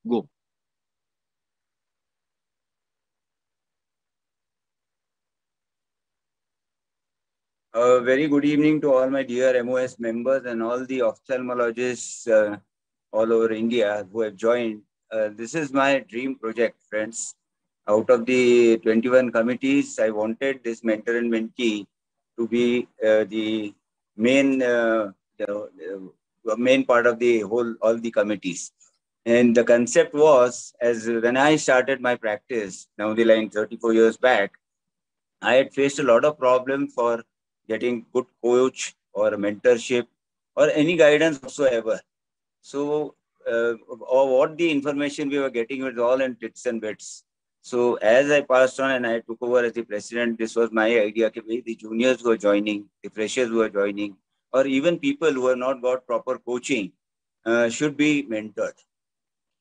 Go. Very good evening to all my dear MOS members and all the ophthalmologists all over India who have joined. This is my dream project, friends. Out of the 21 committees, I wanted this mentor and mentee to be the main main part of the whole all the committees. And the concept was, as when I started my practice, now the line 34 years back, I had faced a lot of problems for getting good coach or mentorship or any guidance whatsoever. So, or what the information we were getting was all in bits and bits. So, as I passed on and I took over as the president, this was my idea. That the juniors who are joining, the freshers who are joining, or even people who have not got proper coaching should be mentored.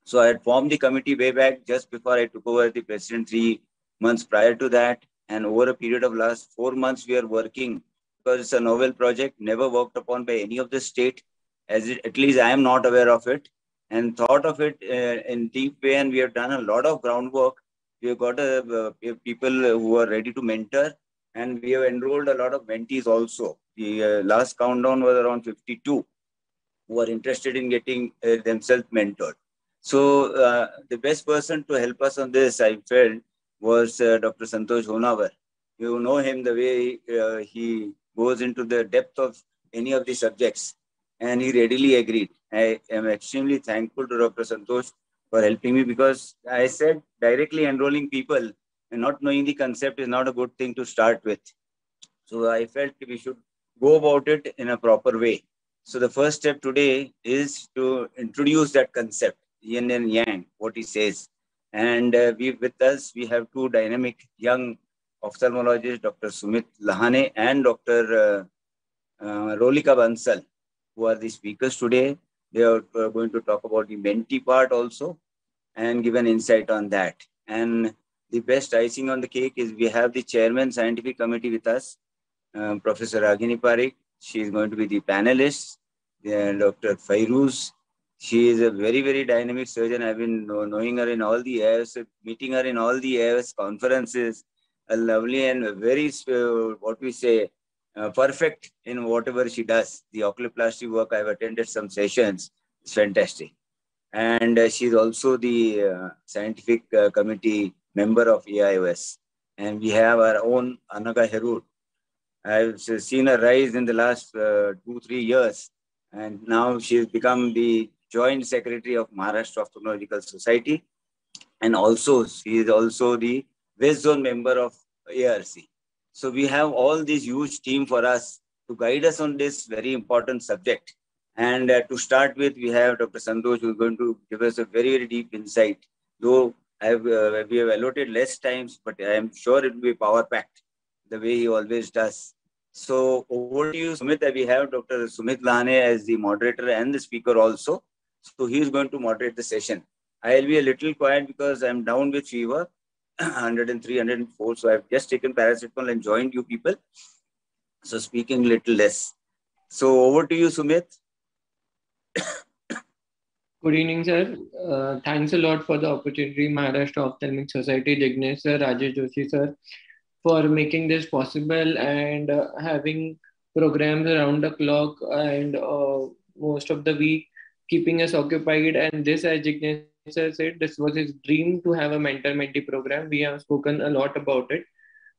So I had formed the committee way back just before I took over the president 3 months prior to that. And over a period of last 4 months, we are working because it's a novel project, never worked upon by any of the state. At least I am not aware of it and thought of it in deep way. And we have done a lot of groundwork. We have got people who are ready to mentor, and we have enrolled a lot of mentees also. The last countdown was around 52 who are interested in getting themselves mentored. So the best person to help us on this, I felt, was Dr. Santosh Honawar. You know him the way he goes into the depth of any of the subjects, and he readily agreed. I am extremely thankful to Dr. Santosh for helping me, because I said directly enrolling people and not knowing the concept is not a good thing to start with. So I felt we should go about it in a proper way. So the first step today is to introduce that concept, Yin and Yang, what he says. And with us, we have two dynamic young ophthalmologists, Dr. Sumit Lahane and Dr. Rolika Bansal, who are the speakers today. They are going to talk about the Mentee part also and give an insight on that. And the best icing on the cake is we have the chairman scientific committee with us, Professor Ragini Parikh. She is going to be the panelist. Dr. Fairuz. She is a very, very dynamic surgeon. I've been knowing her in all the years, meeting her in all the years, conferences. A lovely and very, what we say, perfect in whatever she does. The oculoplasty work, I've attended some sessions. It's fantastic. And she's also the scientific committee member of AIOS. And we have our own Anaga Herud. I've seen her rise in the last 2-3 years, and now she has become the joint secretary of Maharashtra Ophthalmological Society, and also she is also the West Zone member of ARC. So we have all this huge team for us to guide us on this very important subject. And to start with, we have Dr. Santosh, who is going to give us a very, very deep insight. Though we have allotted less times, but I am sure it will be power packed the way he always does. So over to you, Sumit. We have Dr. Sumit Lahane as the moderator and the speaker also. So he is going to moderate the session. I'll be a little quiet because I'm down with fever, 103, 104. So I've just taken paracetamol and joined you people. So speaking a little less. So over to you, Sumit. Good evening, sir. Thanks a lot for the opportunity, Maharashtra Ophthalmic Society, Jignesh sir, Rajesh Joshi sir, for making this possible and having programs around the clock and most of the week, keeping us occupied. And this, as Jignesh sir said, this was his dream to have a mentor-mentee program. We have spoken a lot about it,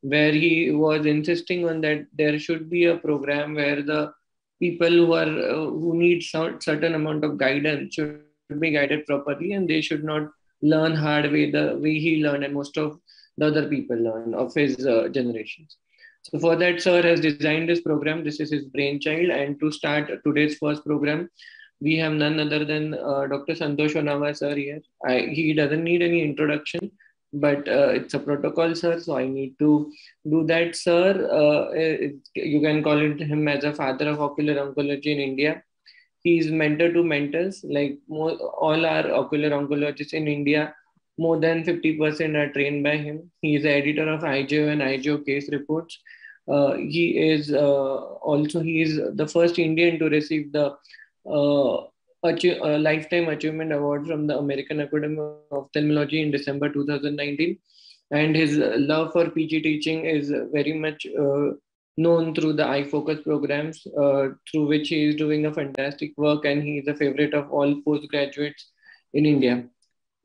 where he was insisting on that there should be a program where the people who need certain amount of guidance should be guided properly, and they should not learn hard way the way he learned and most of the other people learn of his generations. So for that, sir has designed this program. This is his brainchild. And to start today's first program, we have none other than Dr. Santosh Onava sir here. He doesn't need any introduction, but it's a protocol, sir. So I need to do that, sir. You can call him as a father of ocular oncology in India. He is mentor to mentors. Like all our ocular oncologists in India, more than 50% are trained by him. He is the editor of IGO and IGO case reports. He is the first Indian to receive the a Lifetime Achievement Award from the American Academy of Ophthalmology in December 2019. And his love for PG teaching is very much known through the eye focus programs, through which he is doing a fantastic work, and he is a favorite of all postgraduates in India.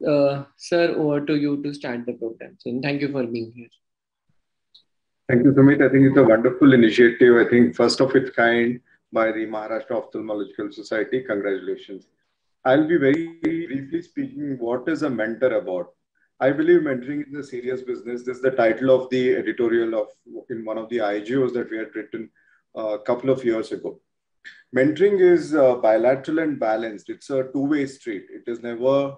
Sir, over to you to start the program. And thank you for being here. Thank you, Sumit. I think it's a wonderful initiative. I think first of its kind by the Maharashtra Ophthalmological Society. Congratulations. I'll be very briefly speaking what is a mentor about. I believe mentoring is a serious business. This is the title of the editorial of in one of the IGOs that we had written a couple of years ago. Mentoring is bilateral and balanced. It's a two-way street. It is never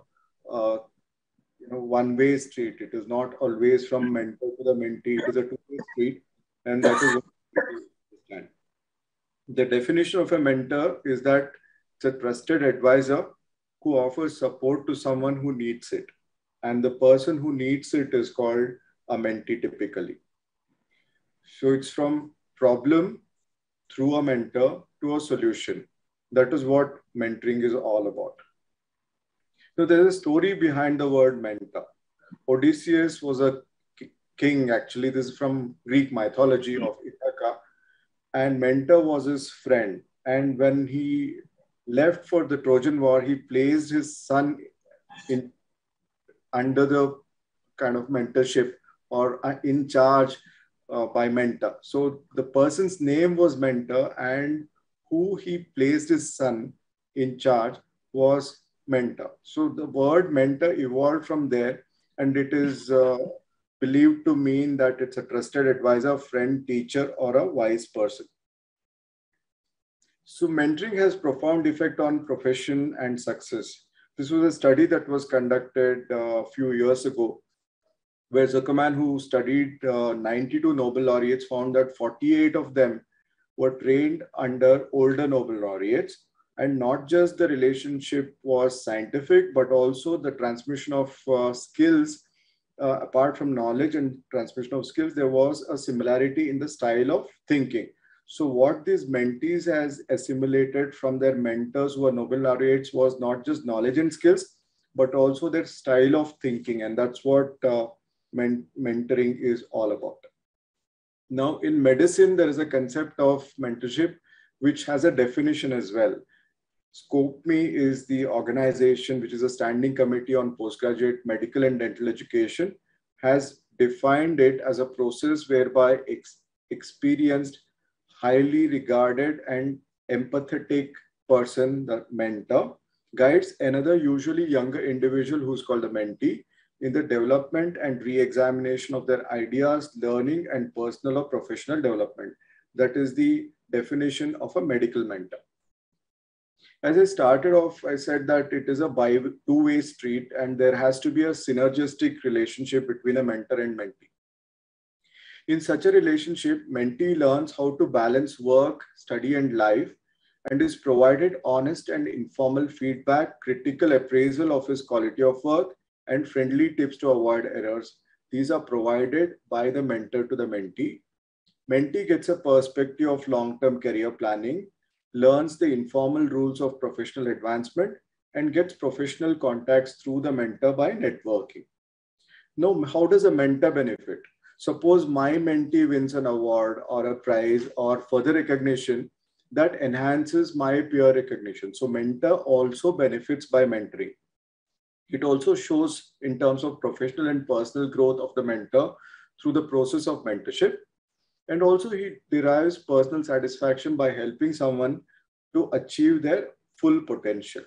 one-way street. It is not always from mentor to the mentee. It is a two-way street, and that is what we understand. The definition of a mentor is that it's a trusted advisor who offers support to someone who needs it. And the person who needs it is called a mentee typically. So it's from problem through a mentor to a solution. That is what mentoring is all about. So there's a story behind the word mentor. Odysseus was a king, actually. This is from Greek mythology of Ithaca. And Mentor was his friend. And when he left for the Trojan War, he placed his son under the kind of mentorship or in charge by Mentor. So the person's name was Mentor, and who he placed his son in charge was Mentor. So the word mentor evolved from there, and it is believed to mean that it's a trusted advisor, friend, teacher, or a wise person. So mentoring has profound effect on profession and success. This was a study that was conducted a few years ago, where Zuckerman, who studied 92 Nobel laureates, found that 48 of them were trained under older Nobel laureates. And not just the relationship was scientific, but also the transmission of skills. Apart from knowledge and transmission of skills, there was a similarity in the style of thinking. So what these mentees has assimilated from their mentors who are Nobel laureates was not just knowledge and skills, but also their style of thinking. And that's what mentoring is all about. Now, in medicine, there is a concept of mentorship, which has a definition as well. SCOPE-ME is the organization, which is a standing committee on postgraduate medical and dental education, has defined it as a process whereby experienced, highly regarded and empathetic person, the mentor, guides another usually younger individual who's called a mentee in the development and re-examination of their ideas, learning, and personal or professional development. That is the definition of a medical mentor. As I started off, I said that it is a two-way street, and there has to be a synergistic relationship between a mentor and mentee. In such a relationship, mentee learns how to balance work, study, and life, and is provided honest and informal feedback, critical appraisal of his quality of work, and friendly tips to avoid errors. These are provided by the mentor to the mentee. Mentee gets a perspective of long-term career planning, learns the informal rules of professional advancement, and gets professional contacts through the mentor by networking. Now, how does a mentor benefit? Suppose my mentee wins an award or a prize or further recognition that enhances my peer recognition. So mentor also benefits by mentoring. It also shows in terms of professional and personal growth of the mentor through the process of mentorship. And also he derives personal satisfaction by helping someone to achieve their full potential.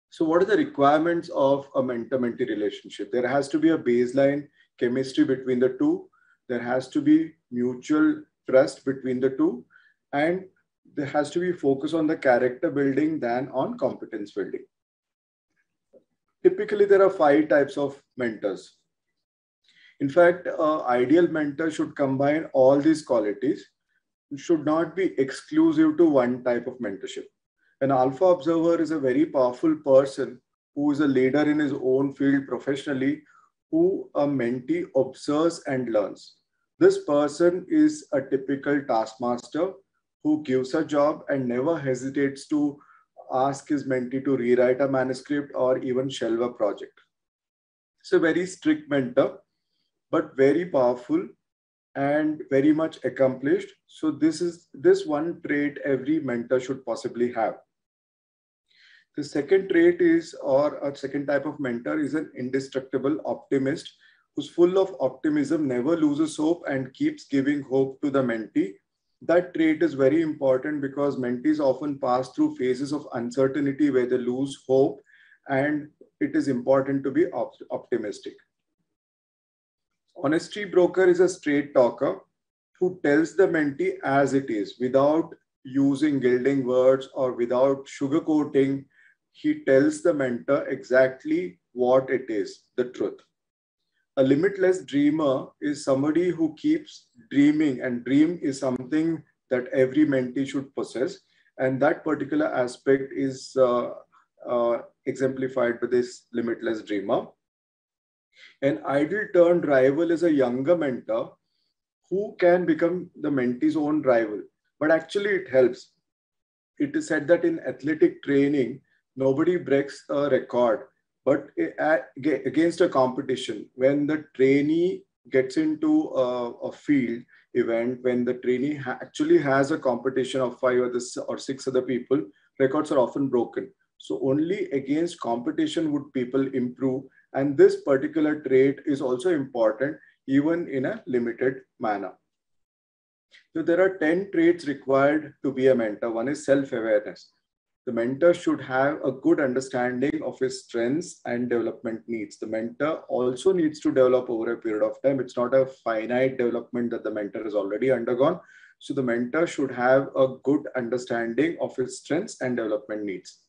So what are the requirements of a mentor-mentee relationship? There has to be a baseline chemistry between the two. There has to be mutual trust between the two. And there has to be focus on the character building than on competence building. Typically, there are 5 types of mentors. In fact, an ideal mentor should combine all these qualities. It should not be exclusive to one type of mentorship. An alpha observer is a very powerful person who is a leader in his own field professionally, who a mentee observes and learns. This person is a typical taskmaster who gives a job and never hesitates to ask his mentee to rewrite a manuscript or even shelve a project. It's a very strict mentor, but very powerful and very much accomplished. So this one trait every mentor should possibly have. The second trait is, or a second type of mentor is an indestructible optimist who's full of optimism, never loses hope, and keeps giving hope to the mentee. That trait is very important because mentees often pass through phases of uncertainty where they lose hope, and it is important to be optimistic. Honesty broker is a straight talker who tells the mentee as it is without using gilding words or without sugarcoating. He tells the mentor exactly what it is, the truth. A limitless dreamer is somebody who keeps dreaming, and dream is something that every mentee should possess. And that particular aspect is exemplified by this limitless dreamer. An idle turned rival is a younger mentor who can become the mentee's own rival. But actually it helps. It is said that in athletic training, nobody breaks a record, but against a competition, when the trainee gets into a field event, when the trainee actually has a competition of 5 or 6 other people, records are often broken. So only against competition would people improve. And this particular trait is also important, even in a limited manner. So there are 10 traits required to be a mentor. One is self-awareness. The mentor should have a good understanding of his strengths and development needs. The mentor also needs to develop over a period of time. It's not a finite development that the mentor has already undergone. So the mentor should have a good understanding of his strengths and development needs.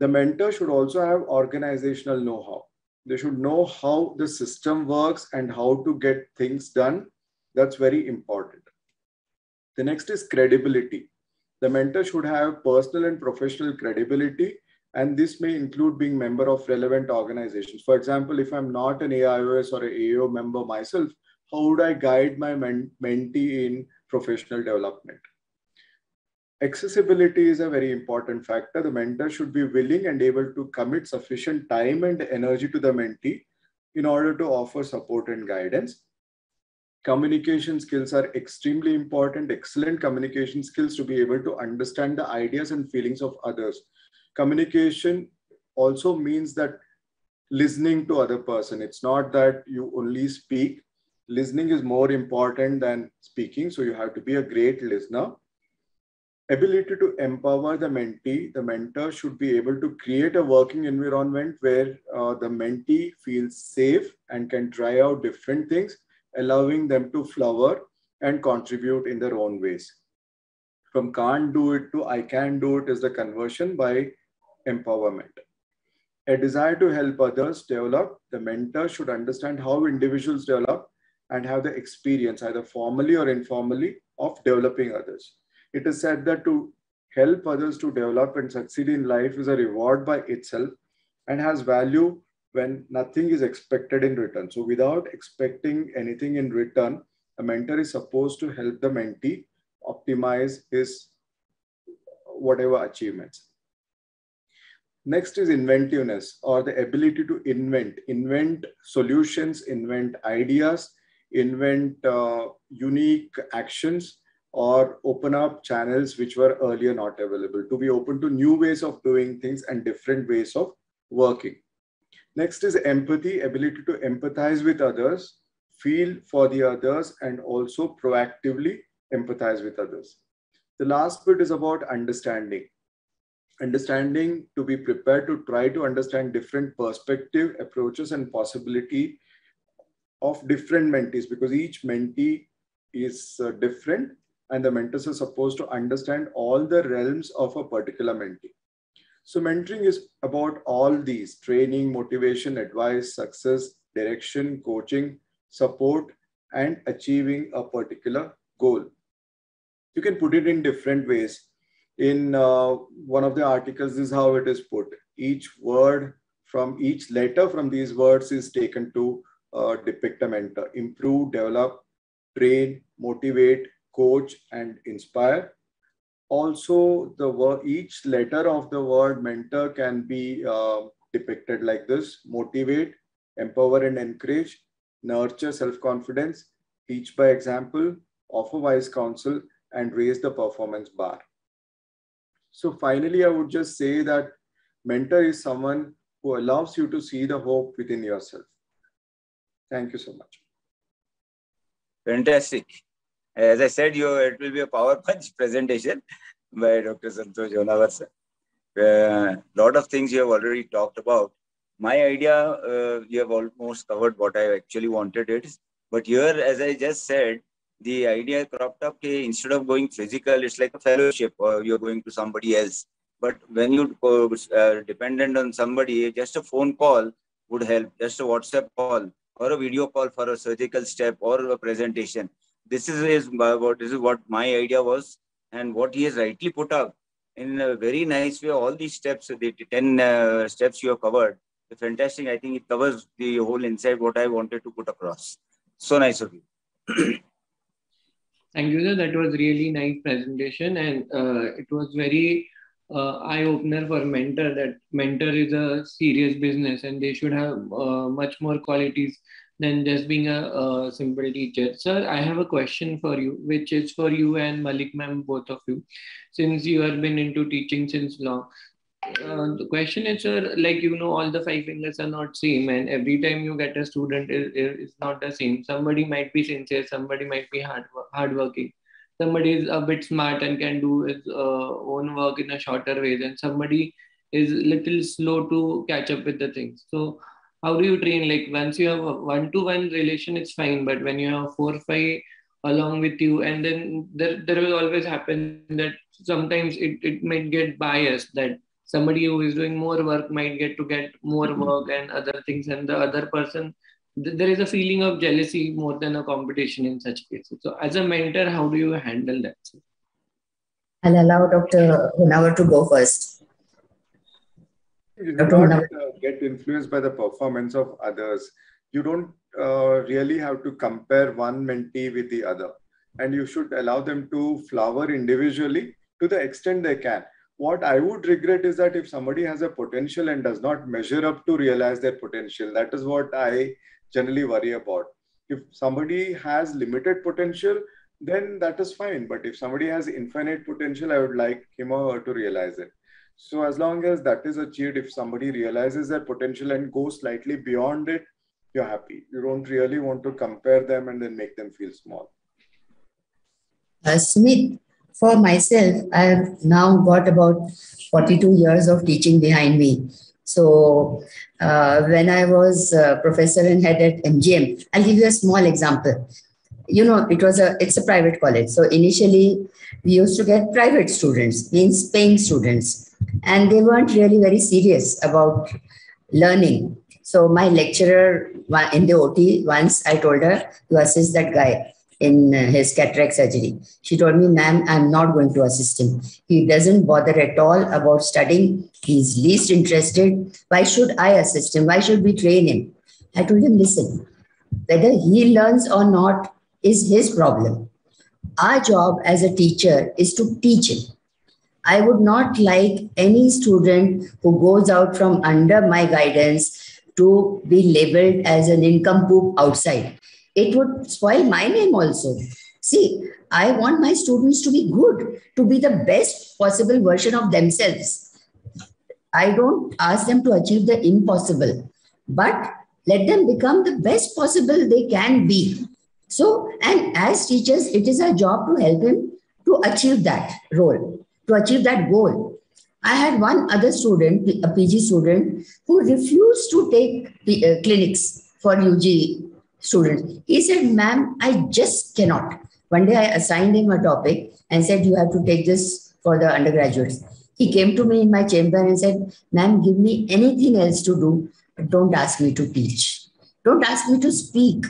The mentor should also have organizational know-how. They should know how the system works and how to get things done. That's very important. The next is credibility. The mentor should have personal and professional credibility, and this may include being member of relevant organizations. For example, if I'm not an AIOS or an AO member myself, how would I guide my mentee in professional development? Accessibility is a very important factor. The mentor should be willing and able to commit sufficient time and energy to the mentee in order to offer support and guidance. Communication skills are extremely important. Excellent communication skills to be able to understand the ideas and feelings of others. Communication also means that listening to other person. It's not that you only speak. Listening is more important than speaking. So you have to be a great listener. Ability to empower the mentee. The mentor should be able to create a working environment where the mentee feels safe and can try out different things, allowing them to flower and contribute in their own ways. From can't do it to I can do it is the conversion by empowerment. A desire to help others develop. The mentor should understand how individuals develop and have the experience, either formally or informally, of developing others. It is said that to help others to develop and succeed in life is a reward by itself and has value when nothing is expected in return. So without expecting anything in return, a mentor is supposed to help the mentee optimize his whatever achievements. Next is inventiveness, or the ability to invent solutions, invent ideas, invent unique actions, or open up channels which were earlier not available, to be open to new ways of doing things and different ways of working. Next is empathy, ability to empathize with others, feel for the others, and also proactively empathize with others. The last bit is about understanding. Understanding, to be prepared to try to understand different perspective, approaches, and possibility of different mentees, because each mentee is different, and the mentors are supposed to understand all the realms of a particular mentee. So mentoring is about all these: training, motivation, advice, success, direction, coaching, support, and achieving a particular goal. You can put it in different ways. In one of the articles, this is how it is put. Each word from each letter from these words is taken to depict a mentor: improve, develop, train, motivate, coach, and inspire. Also, each letter of the word mentor can be depicted like this: motivate, empower and encourage, nurture self-confidence, teach by example, offer wise counsel, and raise the performance bar. So finally, I would just say that mentor is someone who allows you to see the hope within yourself. Thank you so much. Fantastic. As I said, it will be a power punch presentation by Dr. Santosh Honawar sir. Lot of things you have already talked about. My idea, you have almost covered what I actually wanted it. But here, as I just said, the idea cropped up, instead of going physical, it's like a fellowship, or you're going to somebody else. But when you go dependent on somebody, just a phone call would help, just a WhatsApp call or a video call for a surgical step or a presentation. This is what my idea was, and what he has rightly put up in a very nice way. All these steps, the 10 steps you have covered, fantastic. I think it covers the whole insight what I wanted to put across. So nice of you. Thank you, sir. That was really nice presentation, and it was very eye-opener for mentor, that mentor is a serious business and they should have much more qualities than just being a simple teacher. Sir, I have a question for you, which is for you and Malik ma'am, both of you, since you have been into teaching since long. The question is, sir, like, all the five fingers are not same, and every time you get a student is not the same. Somebody might be sincere, somebody might be hardworking, somebody is a bit smart and can do his own work in a shorter way, and somebody is little slow to catch up with the things. So how do you train? Like, once you have a one-to-one relation, it's fine, but when you have 4 5 along with you, and then there will always happen that sometimes it might get biased, that somebody who is doing more work might get more work and other things, and the other person, there is a feeling of jealousy more than a competition in such cases. So as a mentor, how do you handle that? I'll allow Dr. Honawar to go first. You do not get influenced by the performance of others. You don't really have to compare one mentee with the other, and you should allow them to flower individually to the extent they can. What I would regret is that if somebody has a potential and does not measure up to realize their potential, that is what I generally worry about. If somebody has limited potential, then that is fine. But if somebody has infinite potential, I would like him or her to realize it. So as long as that is achieved, if somebody realizes their potential and goes slightly beyond it, you're happy. You don't really want to compare them and then make them feel small. Sumit, for myself, I've now got about 42 years of teaching behind me. So when I was professor and head at MGM, I'll give you a small example. It's a private college. So initially, we used to get private students, means paying students, and they weren't really very serious about learning. So my lecturer in the OT, once I told her to assist that guy in his cataract surgery. She told me, ma'am, I'm not going to assist him. He doesn't bother at all about studying. He's least interested. Why should I assist him? Why should we train him? I told him, listen, whether he learns or not is his problem. Our job as a teacher is to teach him. I would not like any student who goes out from under my guidance to be labeled as an nincompoop outside. It would spoil my name also. See, I want my students to be good, to be the best possible version of themselves. I don't ask them to achieve the impossible, but let them become the best possible they can be. So, and as teachers, it is our job to help them to achieve that role, to achieve that goal. I had one other student, a PG student, who refused to take clinics for UG students. He said, ma'am, I just cannot. One day I assigned him a topic and said, you have to take this for the undergraduates. He came to me in my chamber and said, ma'am, give me anything else to do, but don't ask me to teach. Don't ask me to speak.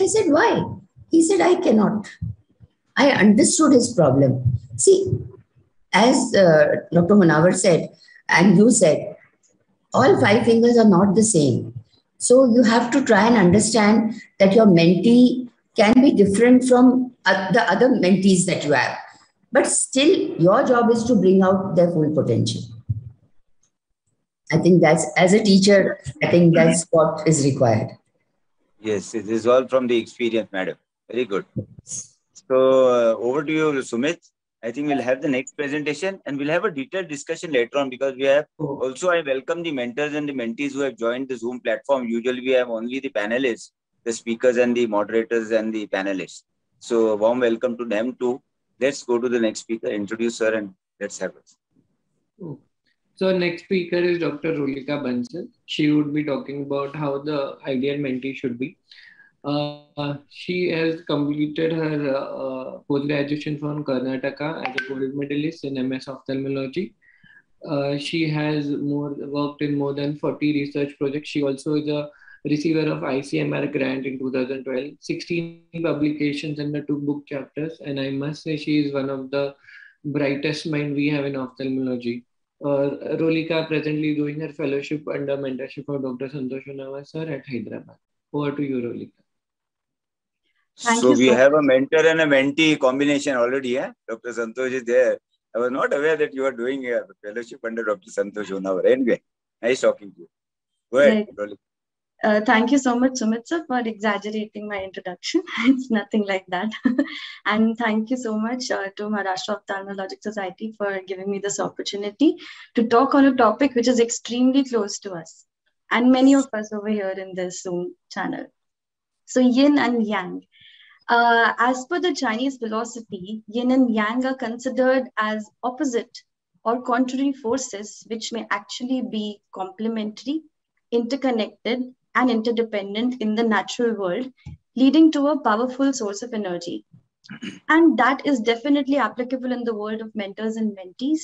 I said, why? He said, I cannot. I understood his problem. See, as Dr. Honawar said, and you said, all five fingers are not the same. So you have to try and understand that your mentee can be different from the other mentees that you have. but still your job is to bring out their full potential. I think that's, as a teacher, I think that's what is required. Yes, it is all from the experience, madam. Very good. So over to you, Sumit. I think we'll have the next presentation and we'll have a detailed discussion later on, because we have also, I welcome the mentors and the mentees who have joined the Zoom platform. Usually we have only the panelists, the speakers and the moderators and the panelists. So a warm welcome to them too. Let's go to the next speaker, introduce her, and let's have it. So our next speaker is Dr. Rolika Bansal. She would be talking about how the ideal mentee should be. She has completed her post-graduation from Karnataka as a gold medalist in MS ophthalmology. She has worked in more than 40 research projects. She also is a receiver of ICMR grant in 2012, 16 publications and the 2 book chapters. And I must say she is one of the brightest mind we have in ophthalmology. Rolika presently doing her fellowship under mentorship of Dr. Santosh Unnavar sir at Hyderabad. Over to you, Rolika. So we have a mentor and a mentee combination already. Yeah? Dr. Santosh is there. I was not aware that you are doing a fellowship under Dr. Santosh Unnavar. Anyway, nice talking to you. Go ahead, Rolika. Thank you so much, Sumit sir, for exaggerating my introduction. It's nothing like that. And thank you so much to Maharashtra Ophthalmologic Society for giving me this opportunity to talk on a topic which is extremely close to us and many of us over here in this Zoom channel. So Yin and Yang. As per the Chinese philosophy, Yin and Yang are considered as opposite or contrary forces which may actually be complementary, interconnected, and interdependent in the natural world, leading to a powerful source of energy. And that is definitely applicable in the world of mentors and mentees,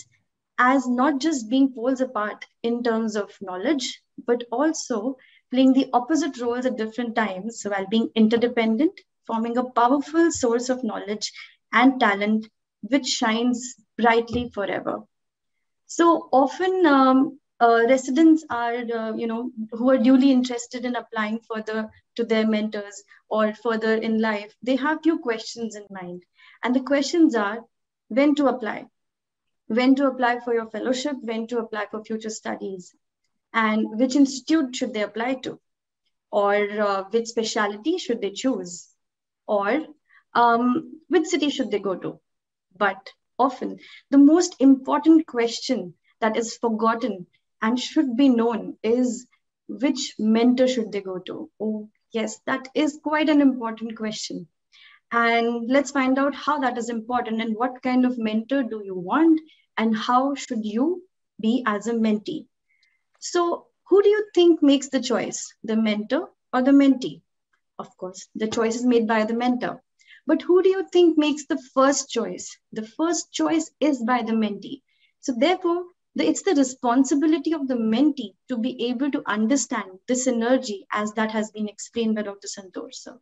as not just being poles apart in terms of knowledge, but also playing the opposite roles at different times while being interdependent, forming a powerful source of knowledge and talent which shines brightly forever. So often, residents are, who are duly interested in applying further to their mentors or further in life, they have few questions in mind. And the questions are, when to apply for your fellowship, when to apply for future studies, and which institute should they apply to, or which specialty should they choose, or which city should they go to. But often, the most important question that is forgotten and should be known is, which mentor should they go to? Oh, yes, that is quite an important question. And let's find out how that is important and what kind of mentor do you want and how should you be as a mentee. So who do you think makes the choice, the mentor or the mentee? Of course, the choice is made by the mentor. But who do you think makes the first choice? The first choice is by the mentee. So therefore, it's the responsibility of the mentee to be able to understand the synergy as that has been explained by Dr. Santosh sir.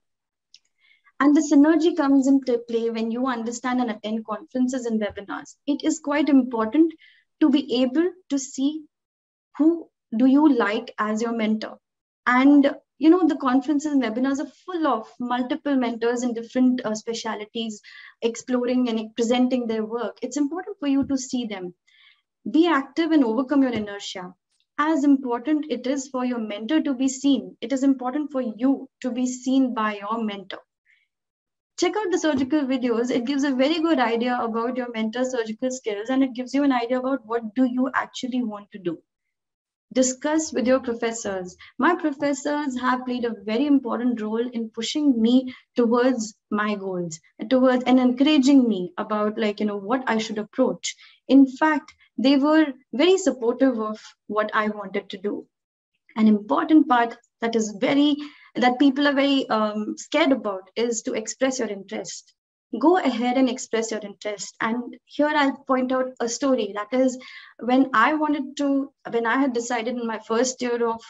And the synergy comes into play when you understand and attend conferences and webinars. It is quite important to be able to see who do you like as your mentor. And the conferences and webinars are full of multiple mentors in different specialities, exploring and presenting their work. It's important for you to see them. Be active and overcome your inertia. As important it is for your mentor to be seen, it is important for you to be seen by your mentor. Check out the surgical videos. It gives a very good idea about your mentor's surgical skills, and it gives you an idea about what do you actually want to do. Discuss with your professors. My professors have played a very important role in pushing me towards my goals, towards and encouraging me about what I should approach. In fact, they were very supportive of what I wanted to do. An important part that people are very scared about is to express your interest. Go ahead and express your interest. And here I'll point out a story. That is, when I had decided in my first year of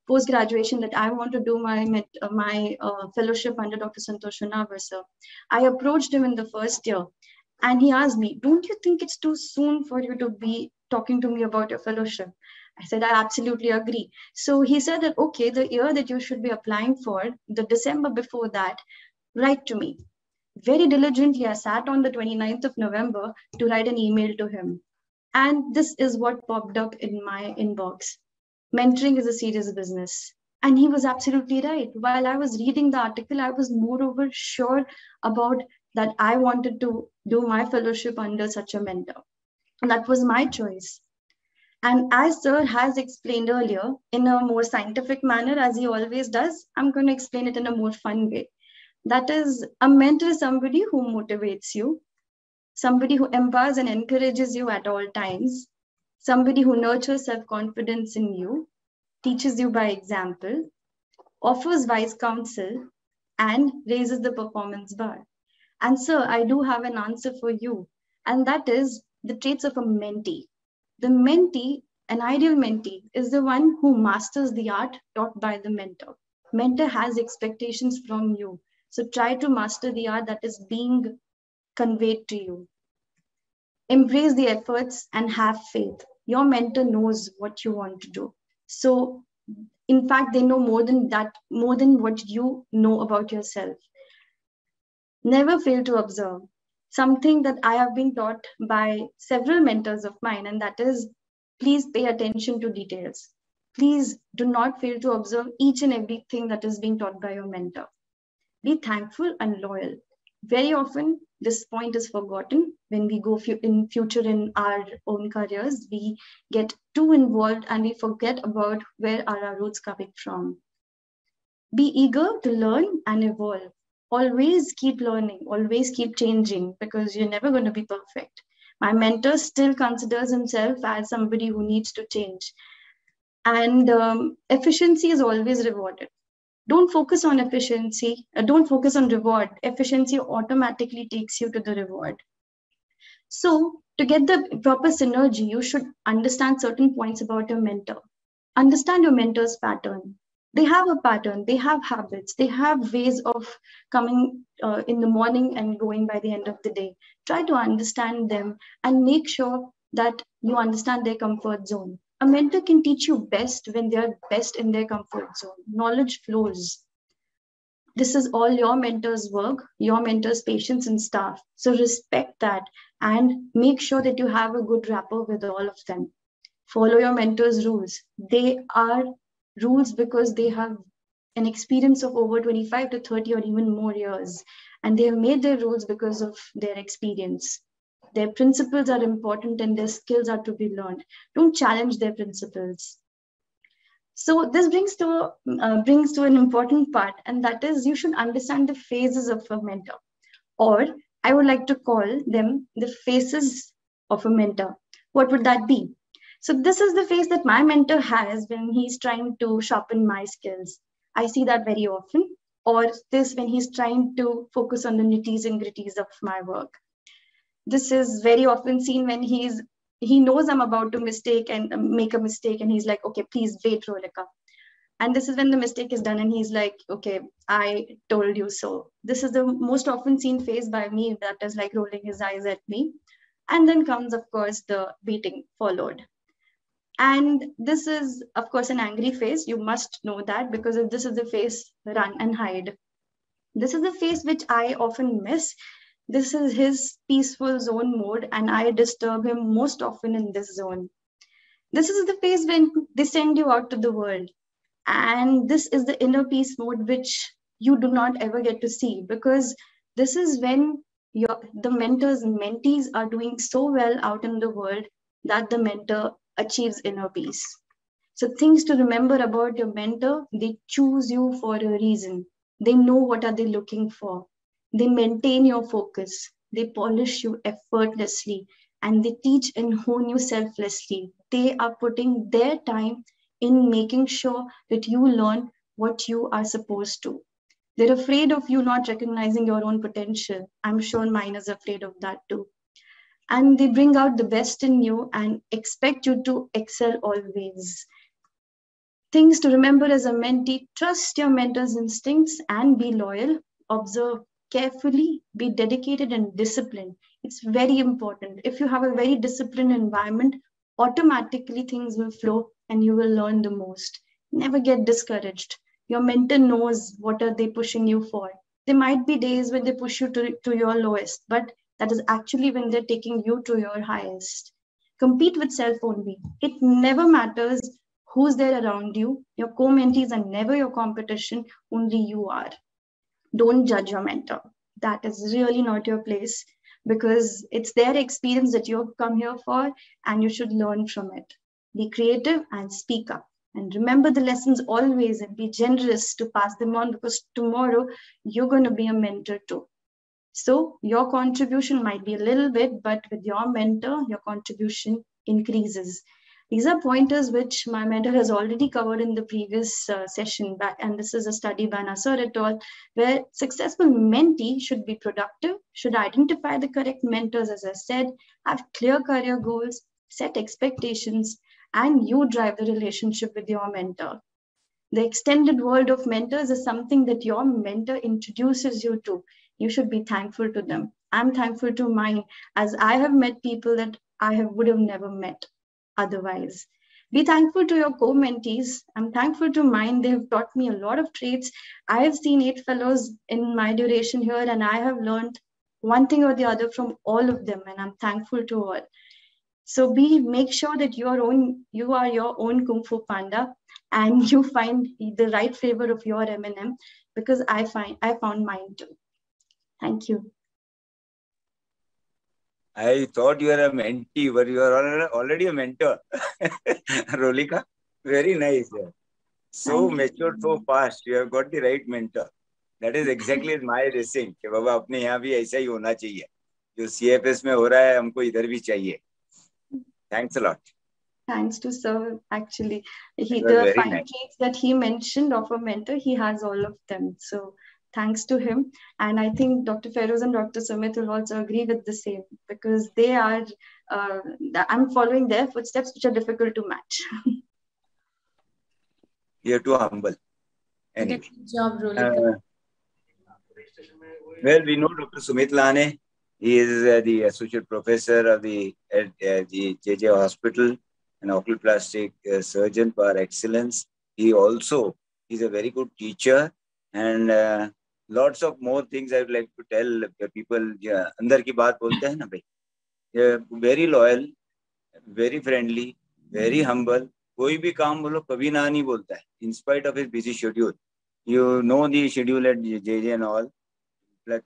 post-graduation that I want to do my fellowship under Dr. Santosh Unnavar sir, I approached him in the first year. And he asked me, don't you think it's too soon for you to be talking to me about your fellowship? I said, I absolutely agree. So he said that, okay, the year that you should be applying for, the December before that, write to me. very diligently, I sat on the 29th of November to write an email to him. And this is what popped up in my inbox. Mentoring is a serious business. And he was absolutely right. While I was reading the article, I was moreover sure about that I wanted to do my fellowship under such a mentor. And that was my choice. And as Sir has explained earlier, in a more scientific manner, as he always does, I'm going to explain it in a more fun way. That is, a mentor is somebody who motivates you, somebody who empowers and encourages you at all times, somebody who nurtures self-confidence in you, teaches you by example, offers wise counsel, and raises the performance bar. And sir, I do have an answer for you, and that is the traits of a mentee. The mentee, an ideal mentee, is the one who masters the art taught by the mentor. Mentor has expectations from you, so try to master the art that is being conveyed to you. Embrace the efforts and have faith. Your mentor knows what you want to do. So, in fact, they know more than that, more than what you know about yourself. Never fail to observe. Something that I have been taught by several mentors of mine, and that is, please pay attention to details. Please do not fail to observe each and everything that is being taught by your mentor. Be thankful and loyal. Very often, this point is forgotten when we go in future in our own careers. We get too involved and we forget about where are our roots coming from. Be eager to learn and evolve. Always keep learning, always keep changing, because you're never going to be perfect. My mentor still considers himself as somebody who needs to change. And efficiency is always rewarded. Don't focus on efficiency. Don't focus on reward. Efficiency automatically takes you to the reward. So to get the proper synergy, you should understand certain points about your mentor. Understand your mentor's pattern. They have a pattern, they have habits, they have ways of coming in the morning and going by the end of the day. Try to understand them and make sure that you understand their comfort zone. A mentor can teach you best when they are best in their comfort zone. Knowledge flows. This is all your mentor's work, your mentor's patience and staff. So respect that and make sure that you have a good rapport with all of them. Follow your mentor's rules. They are rules because they have an experience of over 25 to 30 or even more years. And they have made their rules because of their experience. Their principles are important and their skills are to be learned. Don't challenge their principles. So this brings to an important part, and that is you should understand the phases of a mentor, or I would like to call them the phases of a mentor. What would that be? So this is the phase that my mentor has when he's trying to sharpen my skills. I see that very often. Or this when he's trying to focus on the nitties and gritties of my work. This is very often seen when he knows I'm about to make a mistake and he's like, okay, please wait, Rolika. And this is when the mistake is done and he's like, okay, I told you so. This is the most often seen phase by me, that is like rolling his eyes at me. And then comes, of course, the beating followed. And this is, of course, an angry phase. You must know that, because if this is the phase, run and hide. This is the phase which I often miss. This is his peaceful zone mode, and I disturb him most often in this zone. This is the phase when they send you out to the world. And this is the inner peace mode, which you do not ever get to see, because this is when the mentors and mentees are doing so well out in the world that the mentor achieves inner peace. So things to remember about your mentor: they choose you for a reason. They know what are they looking for. They maintain your focus. They polish you effortlessly, and they teach and hone you selflessly. They are putting their time in making sure that you learn what you are supposed to. They're afraid of you not recognizing your own potential. I'm sure mine is afraid of that too. And they bring out the best in you and expect you to excel always. Things to remember as a mentee: trust your mentor's instincts and be loyal. Observe carefully, be dedicated and disciplined. It's very important. If you have a very disciplined environment, automatically things will flow and you will learn the most. Never get discouraged. Your mentor knows what are they pushing you for. There might be days when they push you to your lowest, but that is actually when they're taking you to your highest. Compete with self only. It never matters who's there around you. Your co-mentees are never your competition, only you are. Don't judge your mentor. That is really not your place, because it's their experience that you've come here for, and you should learn from it. Be creative and speak up. And remember the lessons always, and be generous to pass them on, because tomorrow you're going to be a mentor too. So your contribution might be a little bit, but with your mentor, your contribution increases. These are pointers which my mentor has already covered in the previous session back, and this is a study by Nasser et al., where successful mentee should be productive, should identify the correct mentors, as I said, have clear career goals, set expectations, and you drive the relationship with your mentor. The extended world of mentors is something that your mentor introduces you to. You should be thankful to them. I'm thankful to mine, as I have met people that would have never met otherwise. Be thankful to your co-mentees. I'm thankful to mine. They have taught me a lot of traits. I have seen 8 fellows in my duration here, and I have learned one thing or the other from all of them, and I'm thankful to all. So make sure that you are your own Kung Fu Panda, and you find the right flavor of your M&M, because I found mine too. Thank you. I thought you were a mentee, but you are already a mentor. Rolika, very nice. So mature, so fast. You have got the right mentor. That is exactly my racing. कि बाबा अपने यहाँ भी ऐसा ही होना चाहिए. जो CFS में हो रहा है, हमको इधर भी चाहिए. Thanks a lot. Thanks to sir. Actually, the 5 traits that he mentioned of a mentor, he has all of them. So thanks to him. And I think Dr. Feroz and Dr. Sumit will also agree with the same, because they are, I'm following their footsteps, which are difficult to match. You're too humble. Anyway. Good job, Rolika. Well, we know Dr. Sumit Lane. He is the associate professor of the JJ Hospital, an oculoplastic surgeon par excellence. He also is a very good teacher, and lots of more things I would like to tell people. अंदर की बात बोलते हैं ना भाई. Very loyal, very friendly, very humble. कोई भी काम बोलो कभी ना नहीं बोलता है. In spite of his busy schedule, you know the schedule at JJ and all.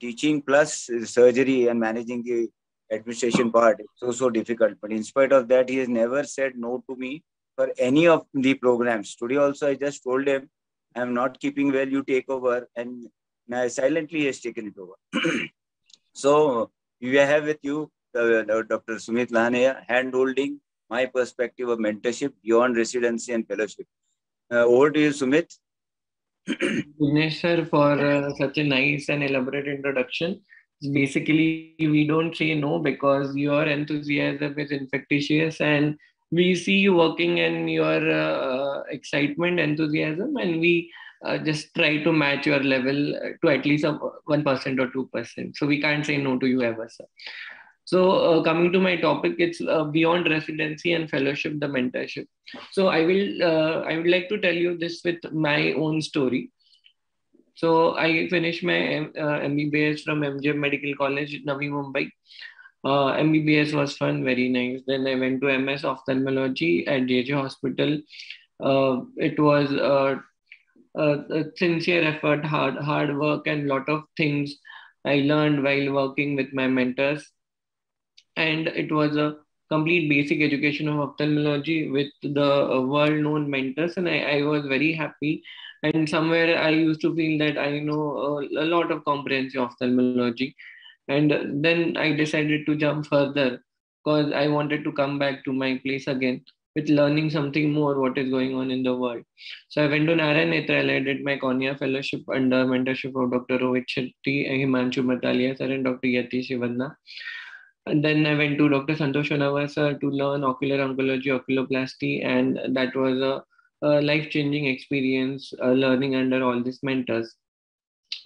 Teaching plus surgery and managing the administration part is so difficult. But in spite of that, he has never said no to me for any of the programs. Today also, I just told him, I am not keeping well, you take over. And now silently he has taken it over. So we have with you Dr. Sumit Lane, hand-holding my perspective of mentorship beyond residency and fellowship. Over to you, Sumit. Dinesh sir, for such a nice and elaborate introduction. Basically, we don't say no because your enthusiasm is infectious, and we see you working in your excitement, enthusiasm, and we just try to match your level to at least 1% or 2%. So we can't say no to you ever, sir. So coming to my topic, it's beyond residency and fellowship, the mentorship. So I would like to tell you this with my own story. So I finished my MBBS from MGM Medical College, Navi Mumbai. MBBS was fun, very nice. Then I went to MS Ophthalmology at JJ Hospital. It was a sincere effort, hard work, and lot of things I learned while working with my mentors. And it was a complete basic education of ophthalmology with the world-known mentors, and I was very happy. And somewhere I used to feel that I know a lot of comprehensive ophthalmology. And then I decided to jump further because I wanted to come back to my place again with learning something more what is going on in the world. So I went to Narayan Netralaya. I did my Cornea Fellowship under mentorship of Dr. Rohit Shetty, Himanshu Matalia sir, and Dr. Yati Shivanna. And then I went to Dr. Santosh Sir to learn ocular oncology, oculoplasty, and that was a life-changing experience learning under all these mentors.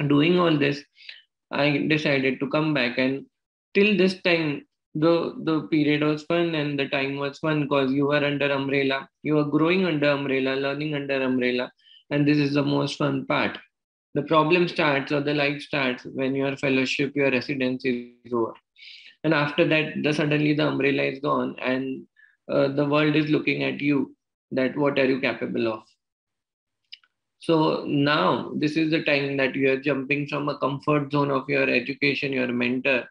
Doing all this, I decided to come back, and till this time, the period was fun and the time was fun because you were under umbrella, you were growing under umbrella, learning under umbrella, and this is the most fun part. The problem starts or the life starts when your fellowship, your residency is over. And after that, suddenly the umbrella is gone and the world is looking at you, that what are you capable of. So now this is the time that you are jumping from a comfort zone of your education, your mentor,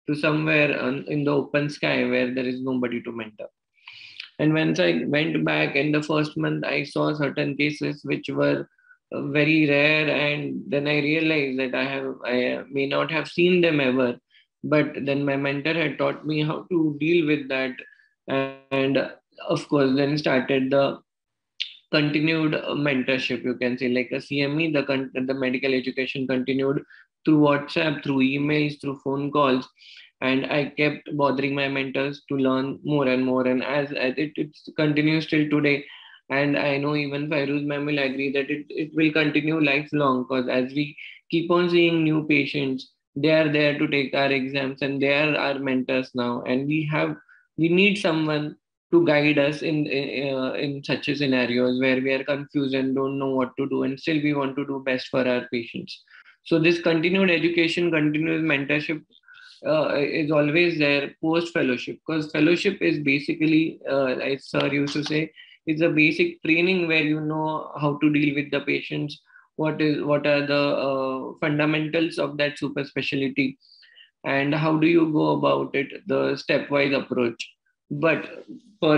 to somewhere in the open sky where there is nobody to mentor. And once I went back in the first month, I saw certain cases which were very rare, and then I realized that I may not have seen them ever, but then my mentor had taught me how to deal with that, and of course, then started the continued mentorship, you can say, like a CME. The medical education continued through WhatsApp, through emails, through phone calls, and I kept bothering my mentors to learn more and more. And as it continues till today, and I know even Fairuz ma'am will agree that it will continue lifelong, because as we keep on seeing new patients, they are there to take our exams, and they are our mentors now, and we need someone to guide us in such a scenarios where we are confused and don't know what to do, and still we want to do best for our patients. So this continued education, continuous mentorship is always there post fellowship, because fellowship is basically, as sir used to say, it's a basic training where you know how to deal with the patients, what are the fundamentals of that super specialty, and how do you go about it, the stepwise approach. But for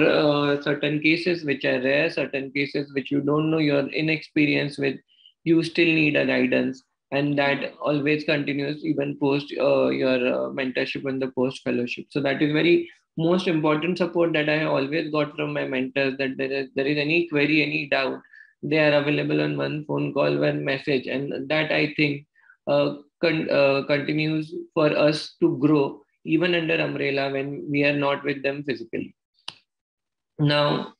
certain cases which are rare, certain cases which you don't know, you're inexperienced with, you still need a guidance, and that always continues even post your mentorship and the post fellowship. So that is very most important support that I always got from my mentors, that there is any query, any doubt, they are available on one phone call, one message, and that I think continues for us to grow even under umbrella when we are not with them physically. Now,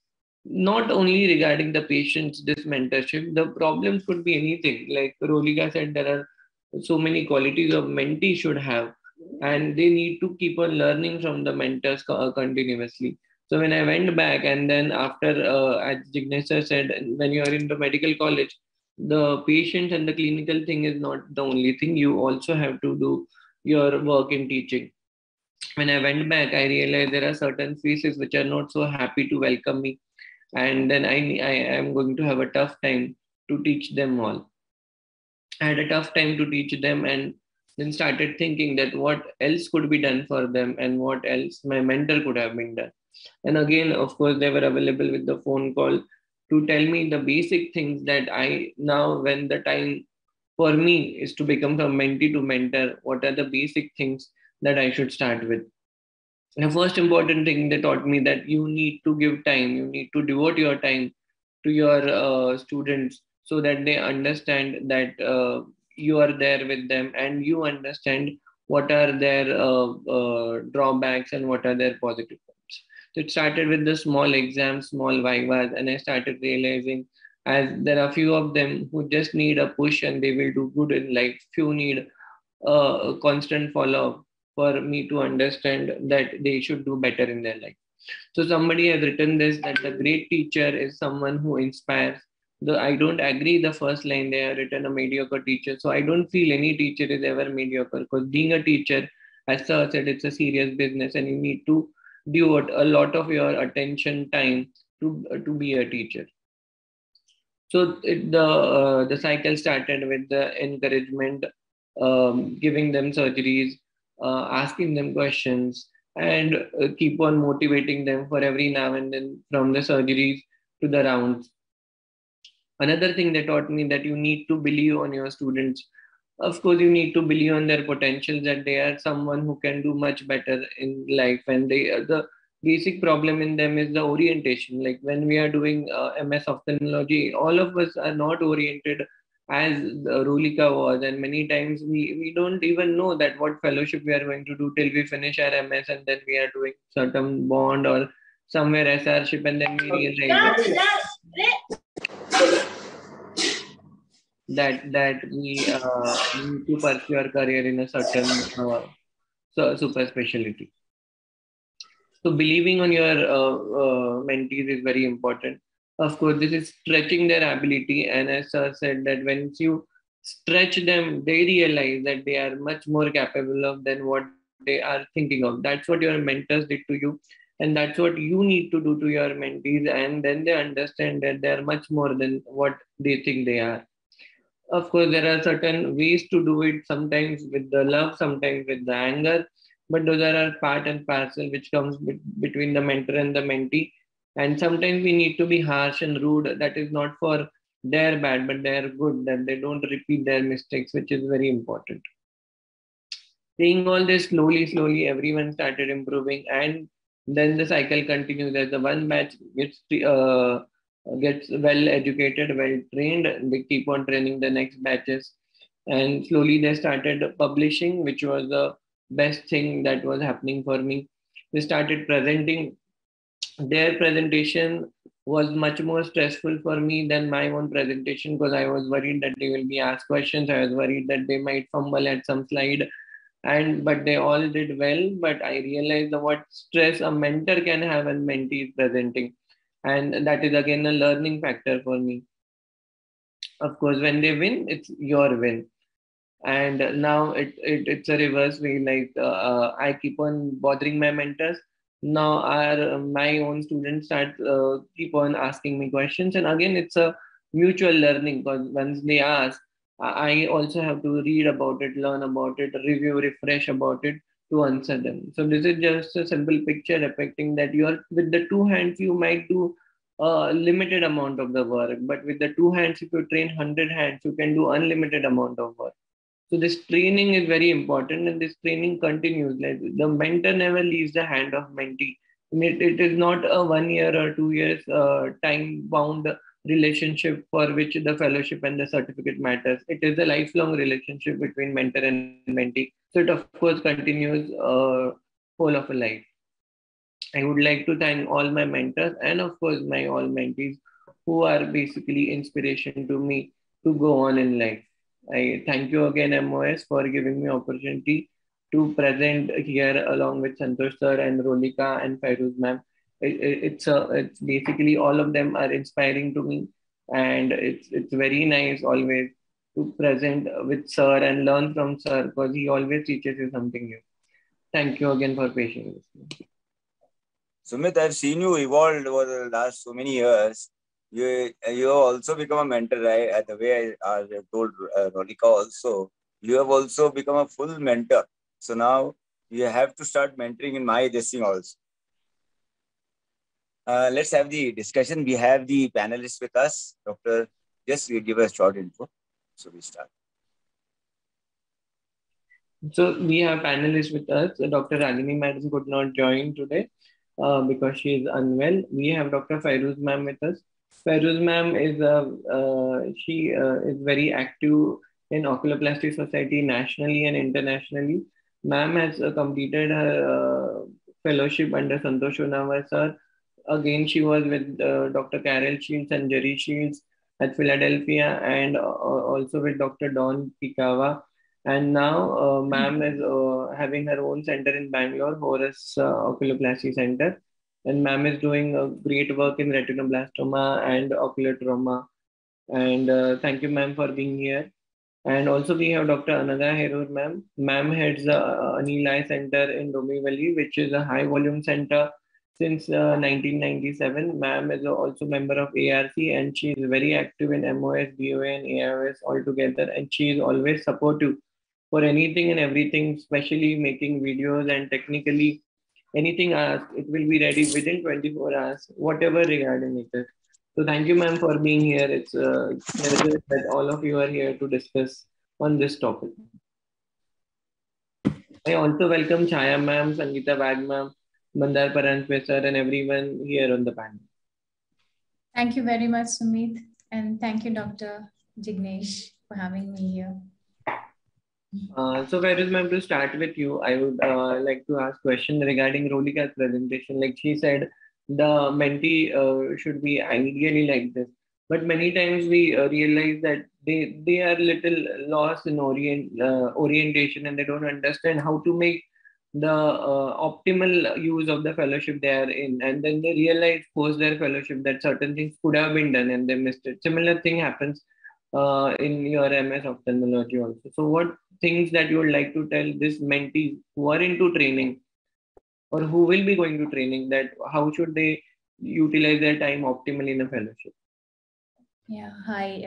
not only regarding the patients, this mentorship, the problems could be anything. Like Rolika said, there are so many qualities of mentee should have, and they need to keep on learning from the mentors continuously. So when I went back, and then after, as Jignesh sir said, when you are in the medical college, the patient and the clinical thing is not the only thing. You also have to do your work in teaching. When I went back, I realized there are certain faces which are not so happy to welcome me, and then I am going to have a tough time to teach them all. I had a tough time to teach them, and then started thinking that what else could be done for them, and what else my mentor could have been done. And again, of course, they were available with the phone call to tell me the basic things that I now, when the time for me is to become from mentee to mentor, what are the basic things that I should start with. The first important thing they taught me, that you need to give time, you need to devote your time to your students, so that they understand that you are there with them, and you understand what are their drawbacks and what are their positive points. So it started with the small exams, small vivas, and I started realizing, as there are few of them who just need a push and they will do good in life, few need a constant follow up for me to understand that they should do better in their life. So somebody has written this, that the great teacher is someone who inspires. I don't agree the first line, they have written a mediocre teacher. So I don't feel any teacher is ever mediocre, because being a teacher, as Sir said, it's a serious business, and you need to devote a lot of your attention time to be a teacher. So the cycle started with the encouragement, giving them surgeries, asking them questions, and keep on motivating them for every now and then, from the surgeries to the rounds. Another thing they taught me, that you need to believe on your students. Of course, you need to believe on their potential, that they are someone who can do much better in life, and the basic problem in them is the orientation. Like when we are doing MS ophthalmology, all of us are not oriented as Rulika was, and many times we don't even know that what fellowship we are going to do till we finish our MS, and then we are doing certain bond or somewhere SRship, and then we realize that we need to pursue our career in a certain super specialty. So believing on your mentees is very important. Of course, this is stretching their ability, and as Sir said, that once you stretch them, they realize that they are much more capable of than what they are thinking of. That's what your mentors did to you. And that's what you need to do to your mentees. And then they understand that they are much more than what they think they are. Of course, there are certain ways to do it, sometimes with the love, sometimes with the anger. But those are part and parcel which comes between the mentor and the mentee. And sometimes we need to be harsh and rude. That is not for their bad, but their good, that they don't repeat their mistakes, which is very important. Seeing all this slowly, everyone started improving, and then the cycle continues. As the one batch gets well educated, well trained, they keep on training the next batches, and slowly they started publishing, which was the best thing that was happening for me. They started presenting. Their presentation was much more stressful for me than my own presentation, because I was worried that they will be asked questions. I was worried that they might fumble at some slide, but they all did well. But I realized what stress a mentor can have when mentee is presenting, and that is again a learning factor for me. Of course, when they win, it's your win. And now it's a reverse way. Like I keep on bothering my mentors. Now our my own students start keep on asking me questions, and again it's a mutual learning, because once they ask, I also have to read about it, learn about it, review, refresh about it to answer them. So this is just a simple picture depicting that you are with the two hands you might do a limited amount of the work, but with the two hands, if you train 100 hands, you can do unlimited amount of work. So this training is very important, and this training continues. Like the mentor never leaves the hand of mentee. It is not a 1 year or 2 years time-bound relationship for which the fellowship and the certificate matters. It is a lifelong relationship between mentor and mentee. So it of course continues whole of a life. I would like to thank all my mentors and of course my all mentees, who are basically inspiration to me to go on in life. I thank you again, MOS, for giving me opportunity to present here along with Santosh sir and Rolika and Fairuz ma'am. It's basically all of them are inspiring to me, and it's very nice always to present with sir and learn from sir, because he always teaches you something new. Thank you again for patiently listening. Sumit, I've seen you evolve over the last so many years. You have also become a mentor, right? The way I told Rolika also, you have also become a full mentor. So now you have to start mentoring in my this thing also. Let's have the discussion. We have the panelists with us. Dr. Just give us a short info. So we start. So we have panelists with us. Dr. Ragini Madam could not join today because she is unwell. We have Dr. Fairuz ma'am with us. Fairuz ma'am is is very active in Oculoplasty Society nationally and internationally. Ma'am has completed her fellowship under Santosh Unawar sir. Again, she was with Dr. Carol Shields and Jerry Shields at Philadelphia, and also with Dr. Don Pikawa. And now, ma'am is having her own center in Bangalore, Horus Oculoplasty Center. And ma'am is doing great work in retinoblastoma and ocular trauma. And thank you, ma'am, for being here. And also, we have Dr. Anaga Herur, ma'am. Ma'am heads the Anil Eye Center in Dombivli, which is a high volume center since 1997. Ma'am is also member of ARC, and she is very active in MOS, BOA, and AIOS altogether. And she is always supportive for anything and everything, especially making videos and technically anything asked, it will be ready within 24 hours, whatever regarding it is. So thank you, ma'am, for being here. It's a pleasure that all of you are here to discuss on this topic. I also welcome Chaya ma'am, Sangeeta Bag ma'am, Mandar Paranjpe sir, and everyone here on the panel. Thank you very much, Sumit. And thank you, Dr. Jignesh, for having me here. So Fairuz ma'am, to start with you, I would like to ask a question regarding Rolika's presentation. Like she said, the mentee should be ideally like this. But many times we realize that they are little lost in orientation, and they don't understand how to make the optimal use of the fellowship they are in. And then they realize post their fellowship that certain things could have been done and they missed it. Similar thing happens in your MS ophthalmology also. So what things that you would like to tell this mentees who are into training or who will be going to training, that how should they utilize their time optimally in a fellowship? Yeah, hi,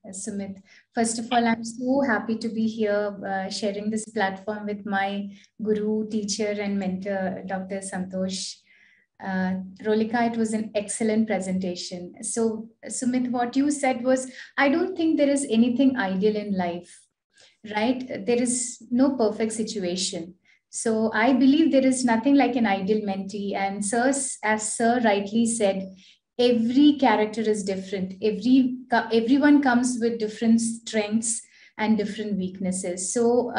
Sumit. First of all, I'm so happy to be here sharing this platform with my guru, teacher, and mentor, Dr. Santosh. Rolika, it was an excellent presentation. So, Sumit, what you said was, I don't think there is anything ideal in life, right? There is no perfect situation. So I believe there is nothing like an ideal mentee. And sir, as sir rightly said, every character is different. Everyone comes with different strengths and different weaknesses. So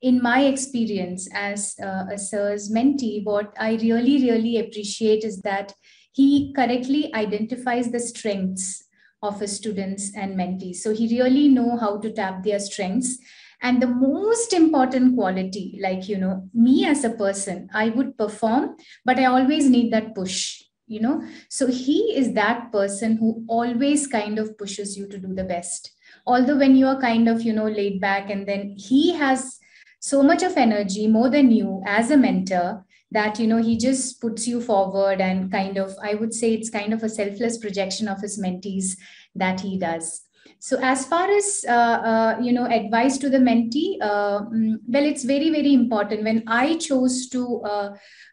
in my experience as a sir's mentee, what I really, really appreciate is that he correctly identifies the strengths of his students and mentees. So he really know how to tap their strengths. And the most important quality, like, me as a person, I would perform, but I always need that push, So he is that person who always kind of pushes you to do the best. Although when you are kind of, laid back, and then he has so much of energy more than you as a mentor, that he just puts you forward, and kind of, I would say it's kind of a selfless projection of his mentees that he does. So as far as advice to the mentee, well, it's very, very important. When I chose to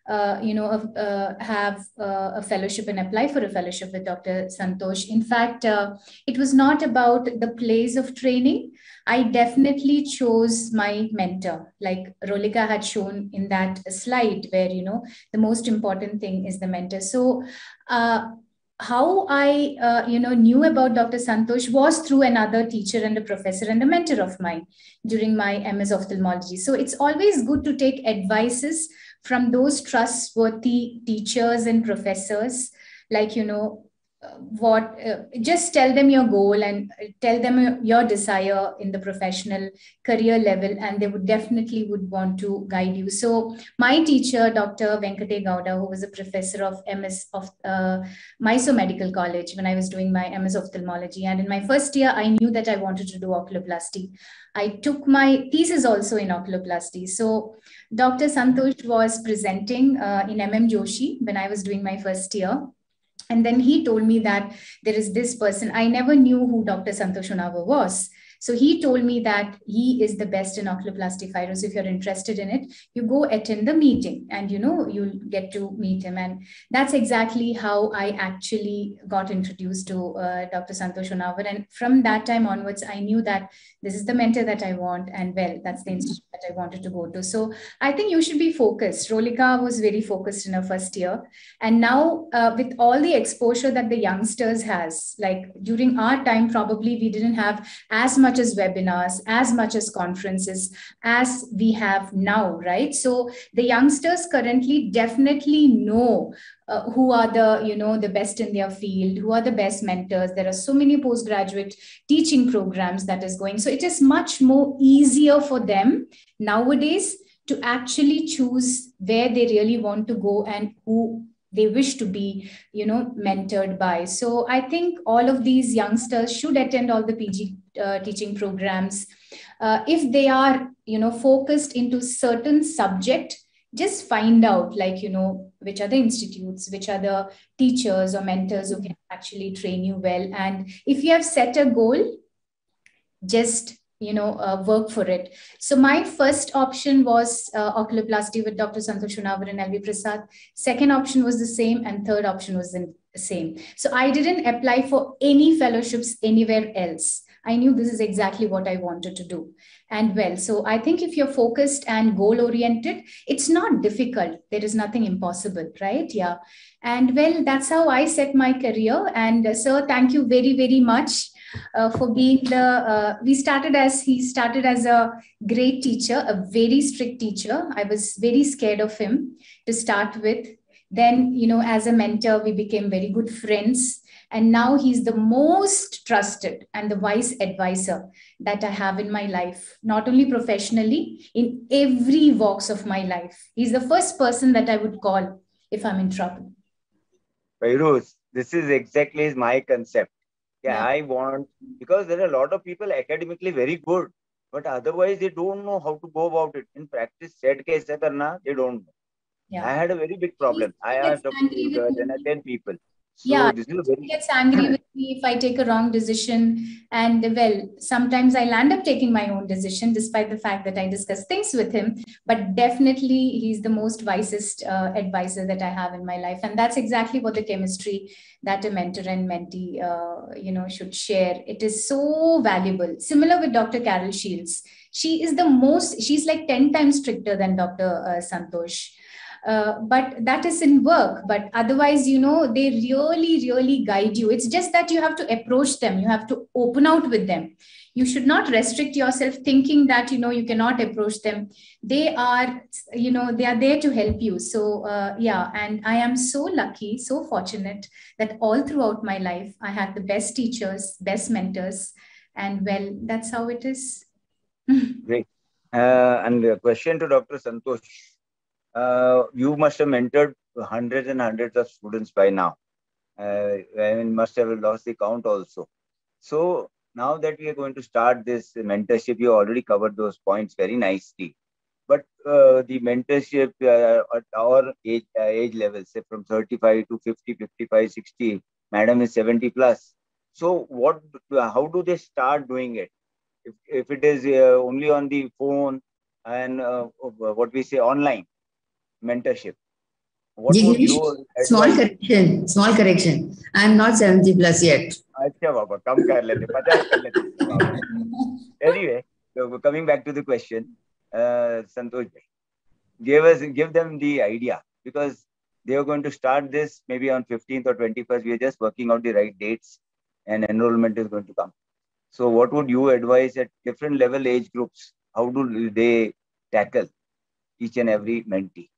have a fellowship and apply for a fellowship with Dr. Santosh, in fact, it was not about the place of training. I definitely chose my mentor, like Rolika had shown in that slide, where the most important thing is the mentor. So how I knew about Dr. Santosh was through another teacher and a professor and a mentor of mine during my MS ophthalmology. So it's always good to take advices from those trustworthy teachers and professors, like just tell them your goal and tell them your desire in the professional career level, and they would definitely would want to guide you. So my teacher, Dr. Venkate Gowda, who was a professor of MS of Mysore Medical College when I was doing my MS ophthalmology, and in my first year I knew that I wanted to do oculoplasty. I took my thesis also in oculoplasty. So Dr. Santosh was presenting in MM Joshi when I was doing my first year. And then he told me that there is this person. I never knew who Dr. Santosh Unava was. So he told me that he is the best in oculoplasty fibros. So if you're interested in it, you go attend the meeting and, you'll get to meet him. And that's exactly how I actually got introduced to Dr. Santosh Unava. And from that time onwards, I knew that this is the mentor that I want. And well, that's the institute that I wanted to go to. So I think you should be focused. Rolika was very focused in her first year. And now with all the exposure that the youngsters has, like during our time, probably we didn't have as much as webinars, as much as conferences as we have now, right? So the youngsters currently definitely know who are the best in their field, who are the best mentors. There are so many postgraduate teaching programs that is going. So it is much more easier for them nowadays to actually choose where they really want to go and who they wish to be, mentored by. So I think all of these youngsters should attend all the PG teaching programs. If they are, focused into certain subject, just find out, like, which are the institutes, which are the teachers or mentors who can actually train you well. And if you have set a goal, just work for it. So my first option was oculoplasty with Dr. Santosh Unava and LV Prasad. Second option was the same, and third option was the same. So I didn't apply for any fellowships anywhere else. I knew this is exactly what I wanted to do. And well, so I think if you're focused and goal-oriented, it's not difficult. There is nothing impossible, right? Yeah. And well, that's how I set my career. And sir, thank you very, very much. For being he started as a great teacher, a very strict teacher. I was very scared of him to start with. Then, as a mentor, we became very good friends. And now he's the most trusted and the wise advisor that I have in my life, not only professionally, in every walks of my life. He's the first person that I would call if I'm in trouble. Feiruz, this is exactly my concept. Yeah, I want, because there are a lot of people academically very good, but otherwise they don't know how to go about it. In practice, set kaise karna, they don't know. Yeah. I had a very big problem. I Gets asked a angry few, with then me. 10 people. Yeah, So this is a very... gets angry with me if I take a wrong decision. And well, sometimes I'll end up taking my own decision, despite the fact that I discuss things with him. But definitely, he's the most wisest advisor that I have in my life, and that's exactly what the chemistry that a mentor and mentee, should share. It is so valuable. Similar with Dr. Carol Shields, she is the most. She's like 10 times stricter than Dr. Santosh. But that is in work. But otherwise, they really guide you. It's just that you have to approach them. You have to open out with them. You should not restrict yourself thinking that, you cannot approach them. They are, they are there to help you. So, yeah. And I am so lucky, so fortunate that all throughout my life, I had the best teachers, best mentors. And well, that's how it is. Great. And a question to Dr. Santosh. You must have mentored hundreds and hundreds of students by now. Must have lost the count also. So now that we are going to start this mentorship, you already covered those points very nicely. But the mentorship at our age level, say from 35 to 50, 55, 60, madam is 70 plus. So how do they start doing it? If it is only on the phone and what we say online mentorship, what would Jignesh, you small advise? correction, small correction. I am not 70 plus yet. अच्छा बाबा कम कर लेते 50 कर लेते anyway, so coming back to the question, Santosh bhai, give them the idea, because they are going to start this maybe on 15th or 21st. We are just working out the right dates and enrollment is going to come. So what would you advise at different level age groups? How do they tackle each and every mentee?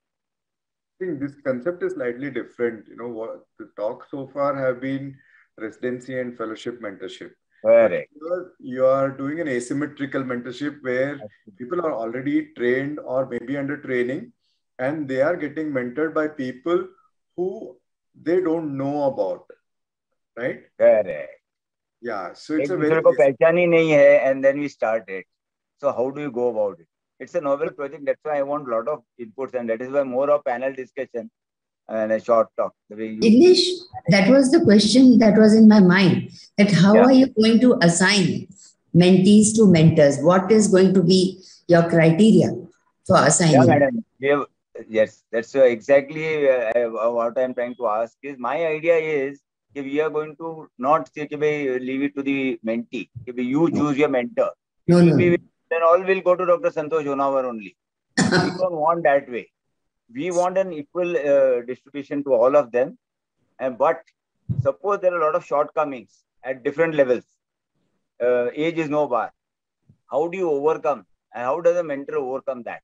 I think this concept is slightly different. What the talks so far have been residency and fellowship mentorship. Correct. You are doing an asymmetrical mentorship where people are already trained or maybe under training, and they are getting mentored by people who they don't know about, right? Correct. Yeah. So it's एक a दूसरे very को पहचान ही नहीं है, and then we start it. So how do you go about it? It's a novel project. That's why I want a lot of inputs, and that is why more of panel discussion and a short talk. The way you... Ignish, that was the question that was in my mind. That how are you going to assign mentees to mentors? What is going to be your criteria for assigning? Yeah, madam. Yes, that's exactly what I'm trying to ask. Is my idea is if we are going to not say leave it to the mentee. If you choose your mentor, it will be, then all will go to Dr. Santosh Honawar only. We don't want that way. We want an equal distribution to all of them. But suppose there are a lot of shortcomings at different levels. Age is no bar. How do you overcome? And how does a mentor overcome that?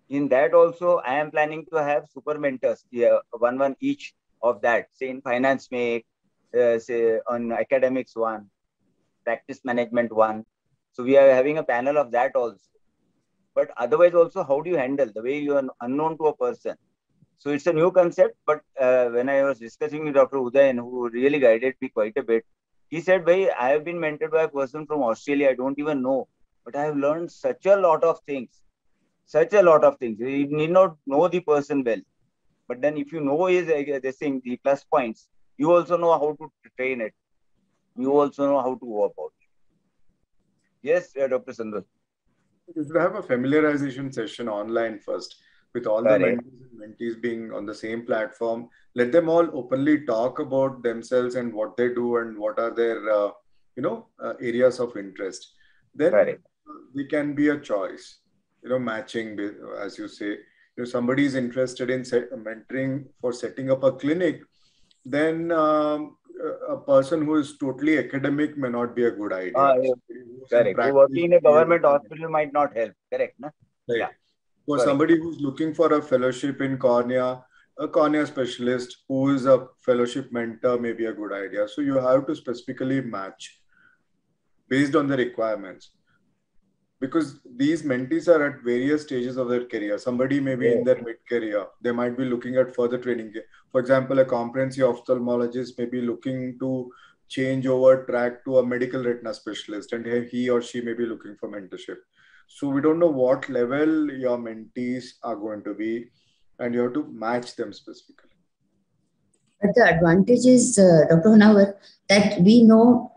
In that also, I am planning to have super mentors, one each of that. Say in finance, say on academics one, practice management one. So we are having a panel of that also. But otherwise also, how do you handle the way you are unknown to a person? So it's a new concept. But when I was discussing with Dr. Udayan, who really guided me quite a bit, he said, "Bhai, I have been mentored by a person from Australia. I don't even know, but I have learned such a lot of things. Such a lot of things. You need not know the person well, but then if you know his the plus points, you also know how to train it. You also know how to go about it." Yes, Dr. Santosh. You should have a familiarization session online first with all the mentors and mentees being on the same platform. Let them all openly talk about themselves and what they do and what are their areas of interest. Then they can be a choice. Matching, as you say. If somebody is interested in mentoring for setting up a clinic, then a person who is totally academic may not be a good idea. Correct. Working in a government hospital might not help. Correct, no? Right. Yeah. For somebody who's looking for a fellowship in cornea, a cornea specialist who is a fellowship mentor may be a good idea. So you have to specifically match based on the requirements. Because these mentees are at various stages of their career. Somebody may be in their mid-career. They might be looking at further training. For example, a comprehensive ophthalmologist may be looking to change over track to a medical retina specialist, and he or she may be looking for mentorship. So we don't know what level your mentees are going to be, and you have to match them specifically. But the advantage is, Dr. Honavar, that we know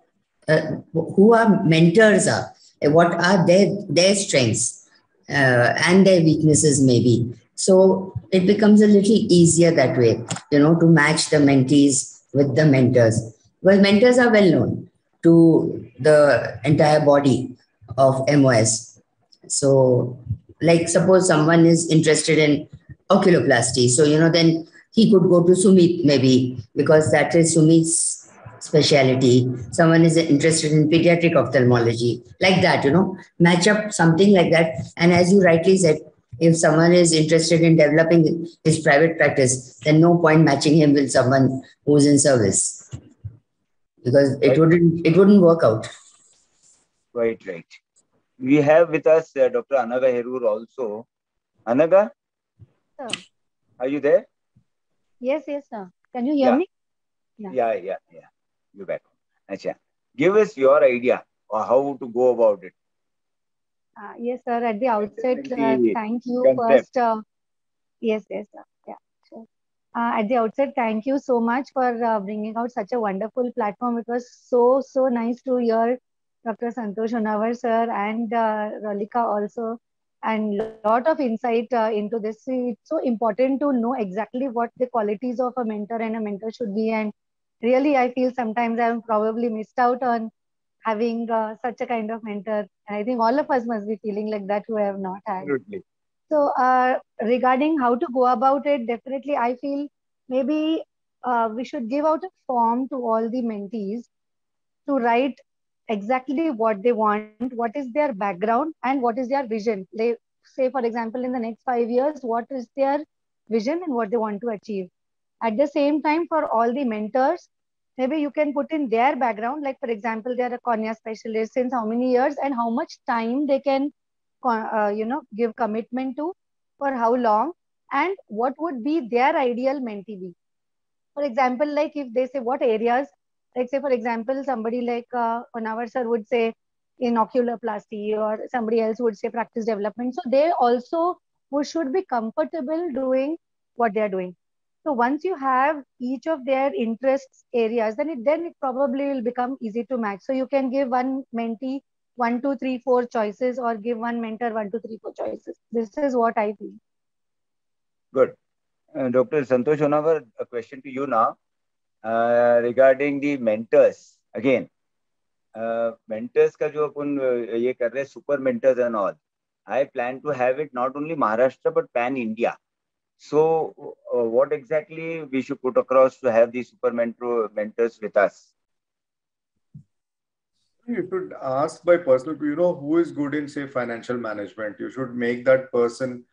who our mentors are, what are their strengths and their weaknesses maybe. So it becomes a little easier that way, to match the mentees with the mentors. Well, mentors are well known to the entire body of MOS. So, like, suppose someone is interested in oculoplasty. So, then he could go to Sumit maybe, because that is Sumit's specialty. Someone is interested in pediatric ophthalmology, like that, match up something like that. And as you rightly said, if someone is interested in developing his private practice, then no point matching him with someone who's in service, because it wouldn't work out. Right. We have with us Dr. Anaga Herur also. Anaga, Sir. Are you there? Yes, sir. Can you hear me? Yeah. You're back. Achha. Give us your idea or how to go about it. Yes, sir. At the outset, thank you concept. first. Yes, sir. Yeah, sure. At the outset, thank you so much for bringing out such a wonderful platform. It was so nice to hear Dr. Santosh Honavar, sir, and Rolika also, and lot of insight into this. See, it's so important to know exactly what the qualities of a mentor and a mentor should be. And really, I feel sometimes I'm probably missed out on having such a kind of mentor. And I think all of us must be feeling like that who have not had. Absolutely. So regarding how to go about it, definitely I feel maybe we should give out a form to all the mentees to write exactly what they want, what is their background, and what is their vision. Say, for example, in the next 5 years, what is their vision and what they want to achieve. At the same time, for all the mentors, maybe you can put in their background, like for example, they're a cornea specialist since how many years and how much time they can give commitment to, for how long, and what would be their ideal mentee be. For example, like if they say what areas, like say for example, somebody like Honavar sir would say in oculoplasty, or somebody else would say practice development. So they also should be comfortable doing what they are doing. So once you have each of their interests areas, then it probably will become easy to match. So you can give one mentee 1, 2, 3, 4 choices, or give one mentor 1, 2, 3, 4 choices. This is what I feel. Good. Dr. Santosh Honavar, a question to you now regarding the mentors. Again, mentors ka jo apun ye kar rahe, super mentors and all. I plan to have it not only Maharashtra but pan India. So, what exactly we should put across to have these super mentors with us? You should ask by personal, who is good in, say, financial management. You should make that person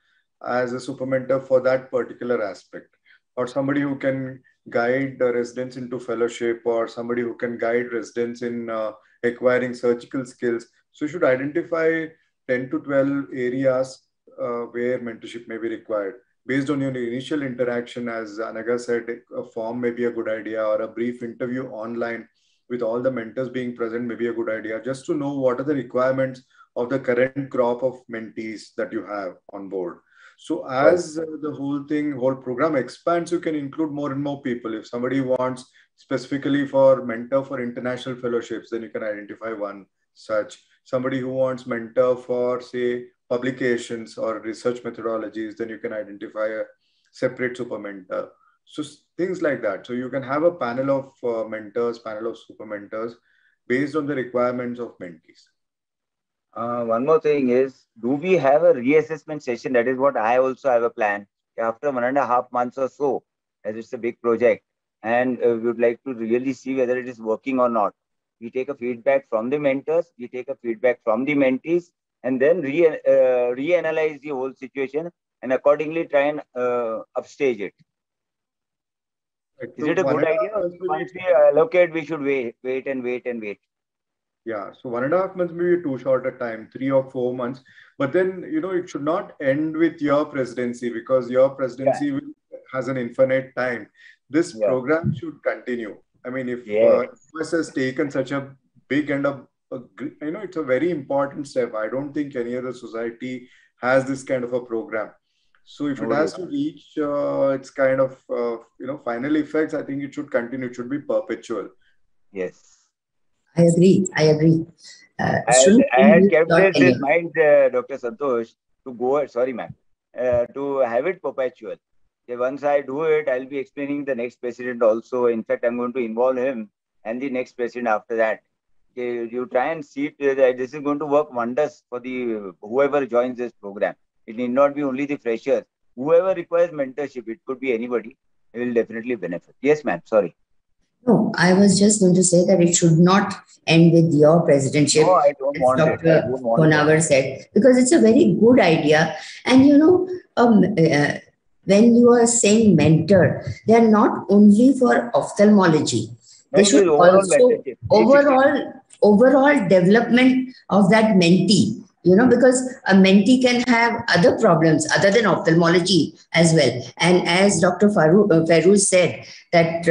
as a super mentor for that particular aspect, or somebody who can guide the residents into fellowship, or somebody who can guide residents in acquiring surgical skills. So you should identify 10 to 12 areas where mentorship may be required. Based on your initial interaction, as Anaga said, a form may be a good idea, or a brief interview online with all the mentors being present may be a good idea, just to know what are the requirements of the current crop of mentees that you have on board. So as the whole program expands, you can include more and more people. If somebody wants specifically for mentor for international fellowships, then you can identify one such. Somebody who wants mentor for, say, publications or research methodologies, then you can identify a separate super mentor. So things like that. So you can have a panel of mentors, panel of super mentors based on the requirements of mentees. One more thing is, do we have a reassessment session? That is what I also have a plan. After 1.5 months or so, as it's a big project, and we would like to really see whether it is working or not. We take a feedback from the mentors, we take a feedback from the mentees, and then reanalyze the whole situation and accordingly try and upstage it. Is it a good idea? Once we allocate, we should wait. Yeah, so 1.5 months may be too short a time, 3 or 4 months. But then, it should not end with your presidency, because your presidency has an infinite time. This program should continue. I mean, if Yes. MOS has taken such a big and it's a very important step. I don't think any other society has this kind of a program. So if it has to reach its kind of final effects, I think it should continue. It should be perpetual. Yes. I agree. I agree. I had kept this in mind, Dr. Santosh, to go. Sorry, ma'am. To have it perpetual. Okay, once I do it, I'll be explaining the next president also. In fact, I'm going to involve him and the next president after that. Okay, you try and see that this is going to work wonders for the whoever joins this program. It need not be only the freshers. Whoever requires mentorship, it could be anybody, will definitely benefit. Yes, ma'am. Sorry. No, I was just going to say that it should not end with your presidentship, No, I don't as want it. I Dr. don't want Honavar said, because it's a very good idea. And when you are saying mentor, they are not only for ophthalmology. They should also overall development of that mentee. Because a mentee can have other problems other than ophthalmology as well. And as Dr. Feroz said, that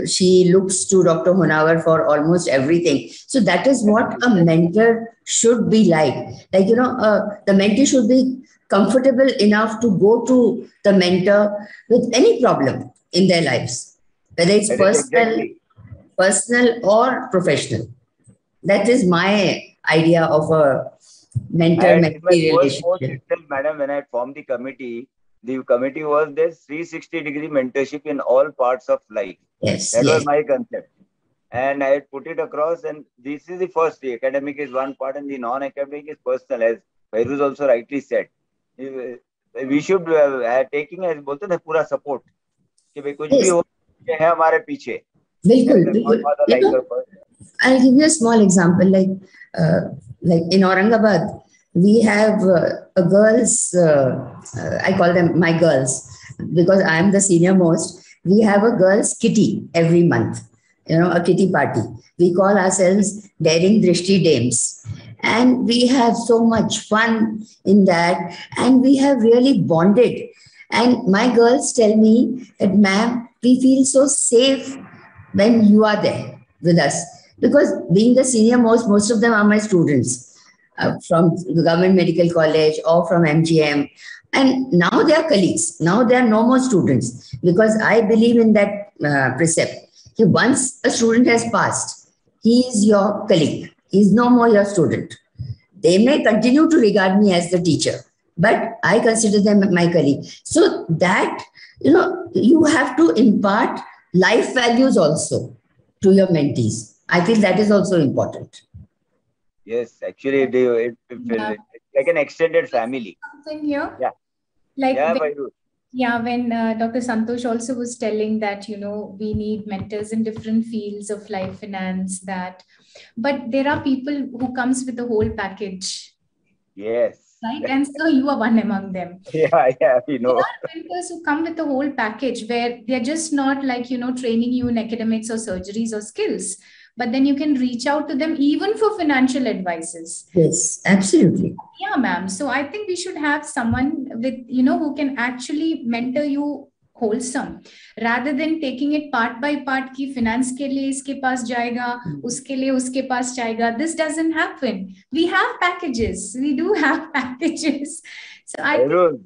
she looks to Dr. Honavar for almost everything. So that is what a mentor should be like. The mentee should be comfortable enough to go to the mentor with any problem in their lives, whether it's personal or professional. That is my idea of a mentor-mentee relationship. Madam, when I formed the committee was this 360-degree mentorship in all parts of life. Yes, that was my concept. And I put it across, and this is the first. The academic is one part, and the non-academic is personal, as Feroz also rightly said. We should taking as बोलते हैं पूरा support कि भाई कुछ भी हो है हमारे पीछे. बिल्कुल. I'll give you a small example. Like in Aurangabad, we have a girls. I call them my girls because I am the senior most. We have a girls' kitty every month. A kitty party. We call ourselves Daring Drishti Dames. And we have so much fun in that. And we have really bonded. And my girls tell me that, ma'am, we feel so safe when you are there with us. Because being the senior most of them are my students from the Government Medical College or from MGM. And now they are colleagues. Now they are no more students. Because I believe in that precept. Once a student has passed, he is your colleague. He is no more your student. They may continue to regard me as the teacher, but I consider them my colleague. So that, you have to impart life values also to your mentees. I feel that is also important. Yes, actually, it's like an extended family. Something here? Yeah. When Dr. Santosh also was telling that, we need mentors in different fields of life, finance, but there are people who comes with the whole package. Yes. Right? And so you are one among them. Yeah, we know. There are mentors who come with the whole package where they're just not like, training you in academics or surgeries or skills, but then you can reach out to them even for financial advices. Yes, absolutely. Yeah, ma'am. So I think we should have someone with, who can actually mentor you wholesome rather than taking it part by part ki finance ke liye iske paas jayega, uske liye uske paas jayega. This doesn't happen. We have packages. We do have packages. So I think what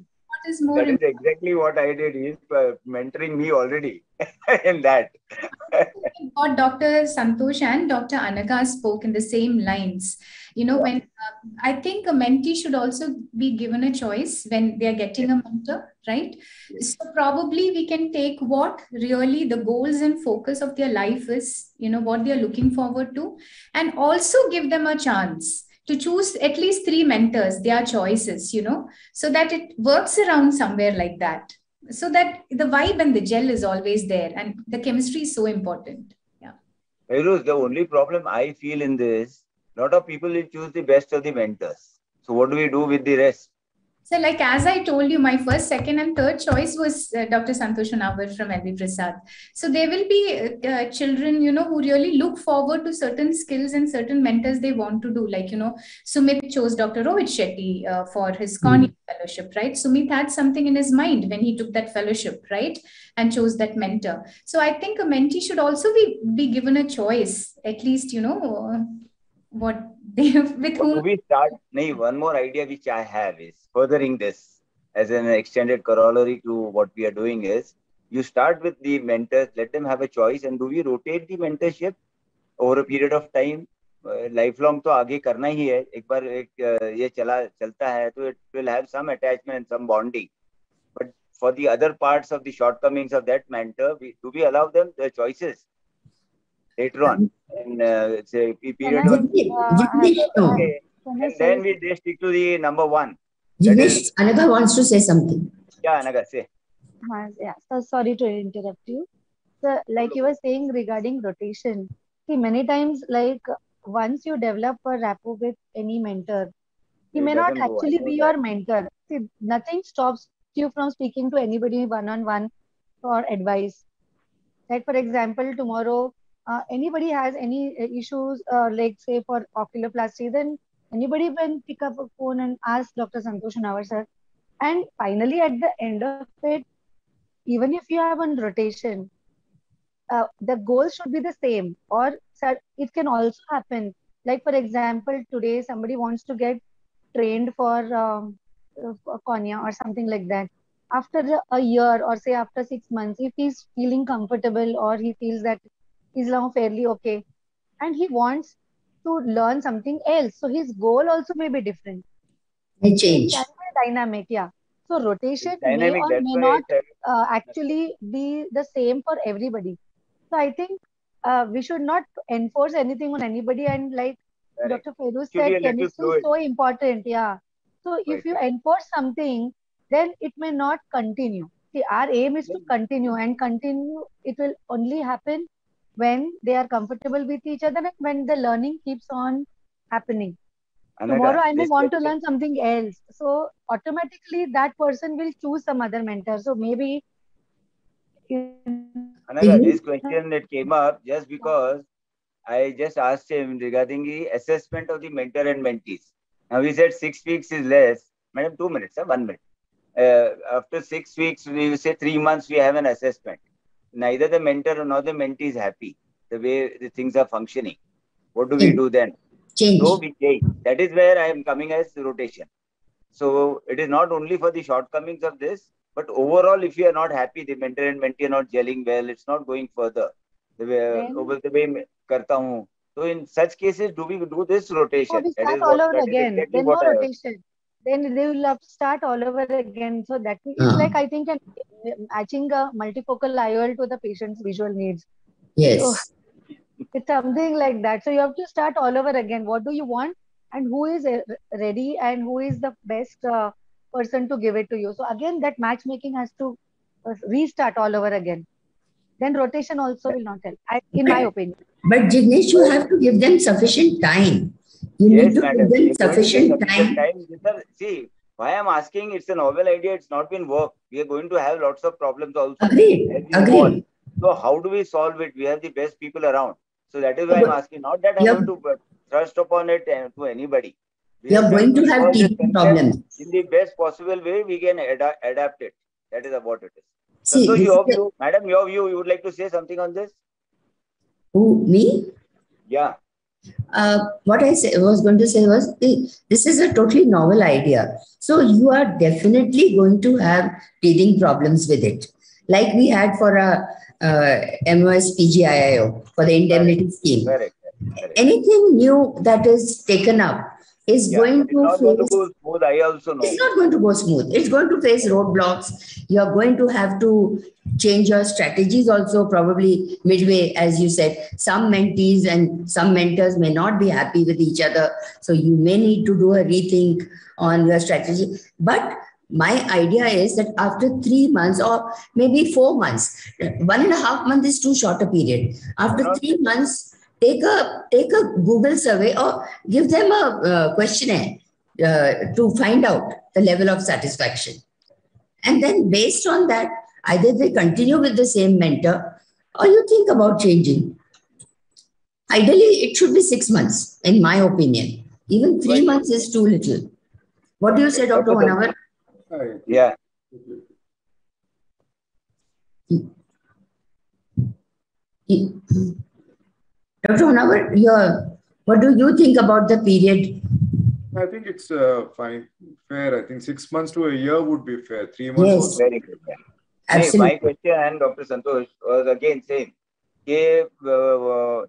is more that is exactly what I did. He's mentoring me already in that. What Dr. Santosh and Dr. Anaka spoke in the same lines. When I think a mentee should also be given a choice when they are getting a mentor, right? So probably we can take what really the goals and focus of their life is, what they are looking forward to, and also give them a chance to choose at least 3 mentors, their choices, so that it works around somewhere like that. So that the vibe and the gel is always there and the chemistry is so important. Yeah. Feroz, the only problem I feel in this, a lot of people will choose the best of the mentors. So what do we do with the rest? So, like as I told you, my first, second, and third choice was Dr. Santosh Nawar from LV Prasad. So there will be children, who really look forward to certain skills and certain mentors they want to do. Like, Sumit chose Dr. Rohit Shetty for his cornea fellowship, right? Sumit had something in his mind when he took that fellowship, right? And chose that mentor. So I think a mentee should also be given a choice, at least, what they with whom. Do we start? One more idea which I have is furthering this as an extended corollary to what we are doing is you start with the mentors, let them have a choice, and do we rotate the mentorship over a period of time? Lifelong तो आगे करना ही है. एक बार ये चलता है तो it will have some attachment and some bonding. But for the other parts of the shortcomings of that mentor, do we allow them the choices later on? And it's a period of okay, and then they stick to the number one. Jignesh, Anaga wants to say something. Yeah, Anaga, say. Yeah, so sorry to interrupt you. So, like you were saying regarding rotation, see, many times, like once you develop a rapport with any mentor, he may not actually be your mentor. See, nothing stops you from speaking to anybody one-on-one for advice. Like, for example, tomorrow, anybody has any issues, like say for oculoplasty, then anybody can pick up a phone and ask Dr. Santosh Nawar sir. And finally, at the end of it, even if you have on rotation, the goal should be the same. Or it can also happen. Like, for example, today somebody wants to get trained for cornea or something like that. After a year or say after 6 months, if he's feeling comfortable or he feels that he's now fairly okay and he wants to learn something else, so his goal also may be different. May change. It can be dynamic, yeah. So rotation may or may not actually be the same for everybody. So I think we should not enforce anything on anybody, and like Dr. Feroz said, chemistry is so important, yeah. So if you enforce something, then it may not continue. See, our aim is to continue, and continue, it will only happen when they are comfortable with each other and when the learning keeps on happening. Tomorrow I may want to learn something else. So automatically that person will choose some other mentor. So maybe... Anaga, this question that came up just because I just asked him regarding the assessment of the mentor and mentees. Now we said 6 weeks is less. Madam, 2 minutes, 1 minute. After 6 weeks, we say 3 months, we have an assessment. Neither the mentor nor the mentee is happy the way the things are functioning. What do we do then? Change. So we change. That is where I am coming as rotation. So it is not only for the shortcomings of this, but overall, if you are not happy, the mentor and mentee are not gelling well, it's not going further. The way karta hu. So in such cases, do we do this rotation? We start all over again. Exactly then no rotation. Then they will have to start all over again. So that is like, I think, matching a multifocal IOL to the patient's visual needs. Yes. So it's something like that. So you have to start all over again. What do you want and who is ready and who is the best person to give it to you. So again, that matchmaking has to restart all over again. Then rotation also will not help, in my opinion. But Jignesh, you have to give them sufficient time. You need to give them sufficient time. See, why I'm asking, it's a novel idea. It's not been worked. We are going to have lots of problems also. Agreed. Agreed. So how do we solve it? We have the best people around. So that is why I'm asking. Not that I'm going to thrust upon it to anybody. We are going to have teething problems. In the best possible way, we can adapt it. That is what it is. See, so your view, Madam, your view, you would like to say something on this? Who, me? Yeah. What I was going to say was, this is a totally novel idea. So you are definitely going to have teething problems with it. Like we had for a MOS PGIIO, for the indemnity scheme. Correct. Anything new that is taken up is going to face... Going to go smooth, I also know. It's not going to go smooth. It's going to face roadblocks. You're going to have to change your strategies also, probably midway, as you said. Some mentees and some mentors may not be happy with each other. So you may need to do a rethink on your strategy. But my idea is that after 3 months or maybe 4 months, 1.5 months is too short a period. After 3 months, take a Google survey or give them a questionnaire. to find out the level of satisfaction. And then based on that, either they continue with the same mentor or you think about changing. Ideally, it should be 6 months, in my opinion. Even 3 months is too little. What do you say, Dr. Honavar? Yeah. Dr. Honavar, what do you think about the period? I think it's fine, fair. I think 6 months to a year would be fair. 3 months Yes. also. Very good. Yeah. Absolutely. My question and Dr. Santosh was again same. If,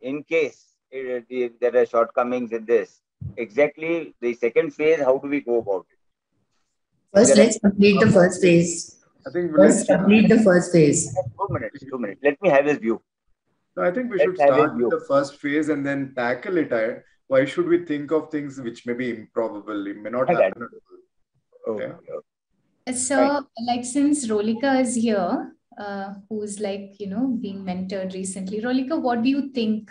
in case if there are shortcomings in this, exactly the second phase, how do we go about it? First, let's complete the first phase. I think First, complete the first phase. 2 minutes. Let me have his view. I think we should start with the first phase and then tackle it. Why should we think of things which may be improbable? It may not happen. Okay. So, like, since Rolika is here, who's like, being mentored recently, Rolika, what do you think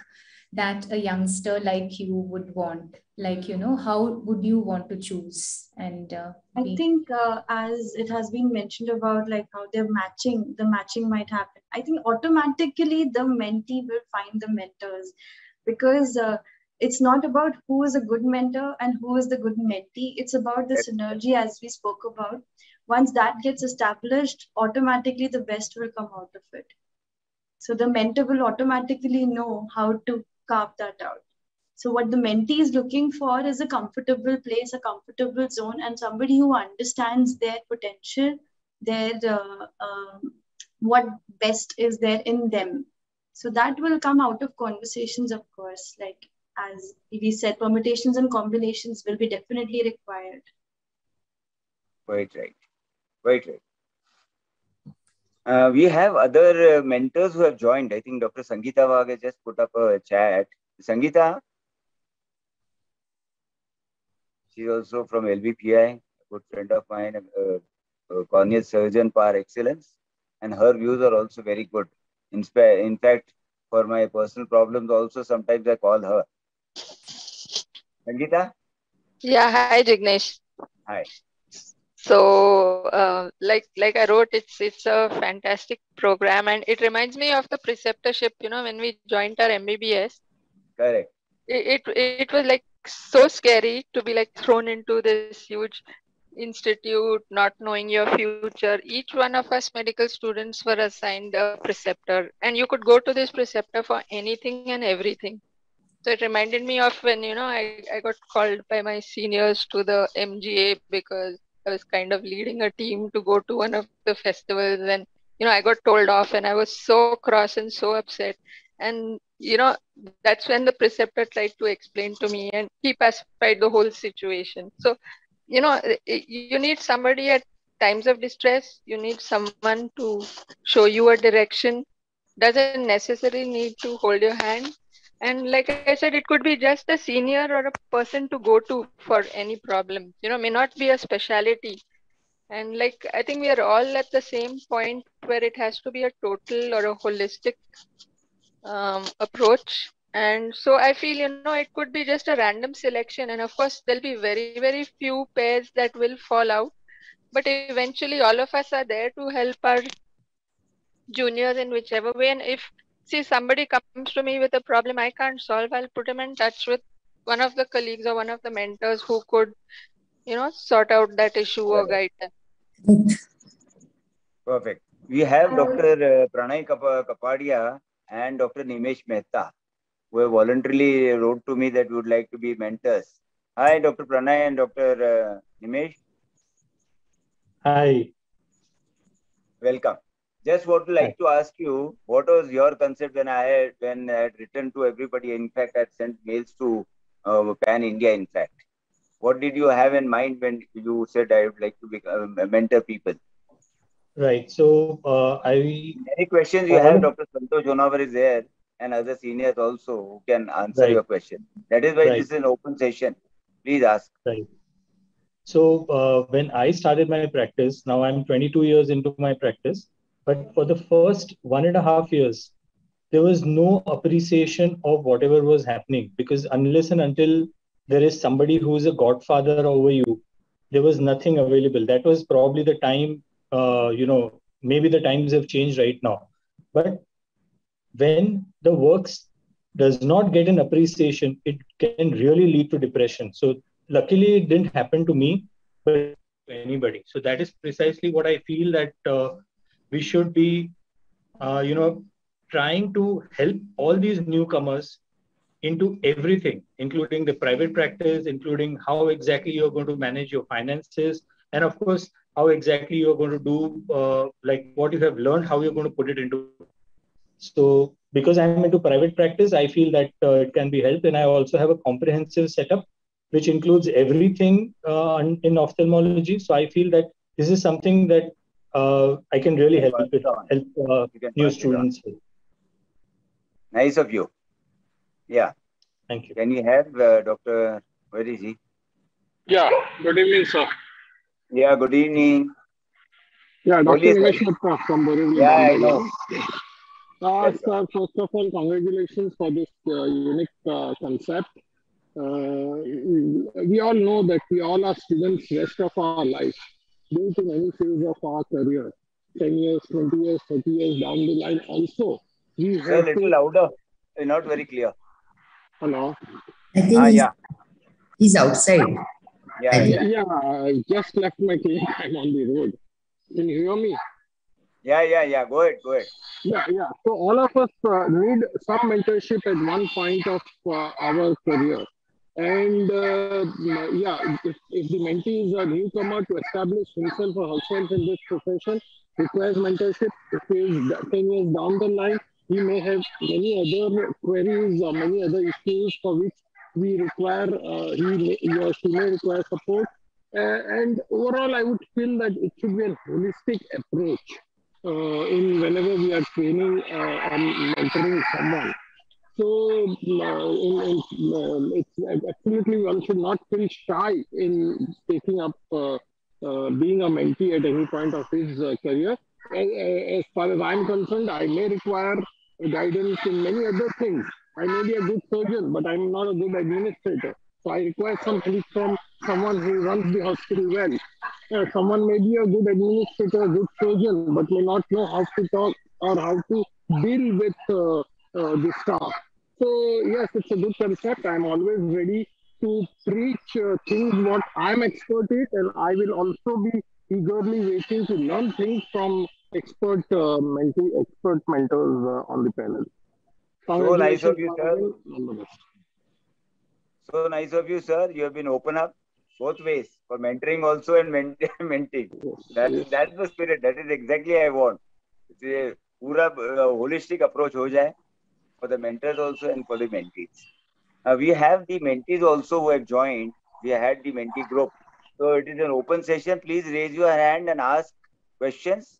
that a youngster like you would want? Like, how would you want to choose? And I think as it has been mentioned about like how the matching might happen. I think automatically the mentee will find the mentors, because it's not about who is a good mentor and who is the good mentee. It's about the synergy, as we spoke about. Once that gets established, automatically the best will come out of it. So the mentor will automatically know how to carve that out. So what the mentee is looking for is a comfortable place, a comfortable zone, and somebody who understands their potential, their what best is there in them. So that will come out of conversations, of course. Like as we said, permutations and combinations will be definitely required. Quite right. We have other mentors who have joined. I think Dr. Sangeeta Waghe just put up a chat. Sangeeta, she's also from LBPI, a good friend of mine, a cornea surgeon par excellence, and her views are also very good. In fact, for my personal problems also, sometimes I call her. Sangeeta? Yeah, hi Jignesh. Hi. So, like I wrote, it's a fantastic program, and it reminds me of the preceptorship. When we joined our MBBS. Correct. It was like so scary to be like thrown into this huge institute, not knowing your future. Each one of us medical students were assigned a preceptor, and you could go to this preceptor for anything and everything. So it reminded me of when, I got called by my seniors to the MGA because I was kind of leading a team to go to one of the festivals, and, I got told off and I was so cross and so upset. And, that's when the preceptor tried to explain to me, and he pacified the whole situation. So, you need somebody at times of distress. You need someone to show you a direction. Doesn't necessarily need to hold your hand. And like I said, it could be just a senior or a person to go to for any problem, may not be a specialty. And like, I think we are all at the same point where it has to be a total or a holistic approach. And so I feel, it could be just a random selection. And of course, there'll be very, very few pairs that will fall out. But eventually, all of us are there to help our juniors in whichever way. And if somebody comes to me with a problem I can't solve, I'll put him in touch with one of the colleagues or one of the mentors who could, sort out that issue or guide them. Perfect. We have Dr. Pranay Kapadia and Dr. Nimesh Mehta, who have voluntarily wrote to me that would like to be mentors. Hi, Dr. Pranay and Dr. Nimesh. Hi. Welcome. Just would like to ask you, what was your concept when I had written to everybody? In fact, I had sent mails to Pan India. In fact, what did you have in mind when you said I would like to mentor people? Right. So any questions you have, Dr. Santosh Honavar is there, and other seniors also who can answer your question. That is why this is an open session. Please ask. Right. So when I started my practice, now I'm 22 years into my practice, but for the first 1.5 years, there was no appreciation of whatever was happening, because unless and until there is somebody who is a godfather over you. There was nothing available. That was probably the time, maybe the times have changed right now. But when the works does not get an appreciation, it can really lead to depression. So luckily it didn't happen to me, but to anybody. So that is precisely what I feel that we should be, trying to help all these newcomers into everything, including the private practice, including how exactly you're going to manage your finances, and of course, how exactly you're going to do, like what you have learned, how you're going to put it into. So because I'm into private practice, I feel that it can be helped. And I also have a comprehensive setup, which includes everything in ophthalmology. So I feel that this is something that I can really help new students with. Nice of you. Yeah. Thank you. Can you have Dr. Where is he? Yeah. Good evening, sir. Yeah. Good evening. Yeah, Dr. Nimesh Gupta from Borivali. Yeah, I know. Sir, first of all, congratulations for this unique concept. We all know that we all are students rest of our life, be it in any phase of our career, 10 years, 20 years, 30 years down the line. Also, we have Sir, a little louder. Not very clear. Hello. I think he's outside. Yeah, I just left my clinic. I'm on the road. Can you hear me? Yeah. Go ahead. Yeah. So all of us need some mentorship at one point of our career. And if the mentee is a newcomer to establish himself or herself in this profession, requires mentorship. If he is 10 years down the line, he may have many other queries or many other issues for which we require, he or she may require support. And overall, I would feel that it should be a holistic approach in whenever we are training and mentoring someone. So it's absolutely, one should not feel shy in taking up being a mentee at any point of his career. As far as I'm concerned, I may require guidance in many other things. I may be a good surgeon, but I'm not a good administrator. So I require some help from someone who runs the hospital well. Someone may be a good administrator, a good surgeon, but may not know how to talk or how to deal with the staff. So yes, it's a good concept. I'm always ready to preach things what I'm expert in, and I will also be eagerly waiting to learn things from expert mentors on the panel. So nice of you, sir. So nice of you, sir. You have been open up both ways for mentoring also and menting. That's the spirit. That is exactly I want. It's a pura holistic approach ho jaye for the mentors also and for the mentees. We have the mentees also who have joined. We had the mentee group. So it is an open session. Please raise your hand and ask questions.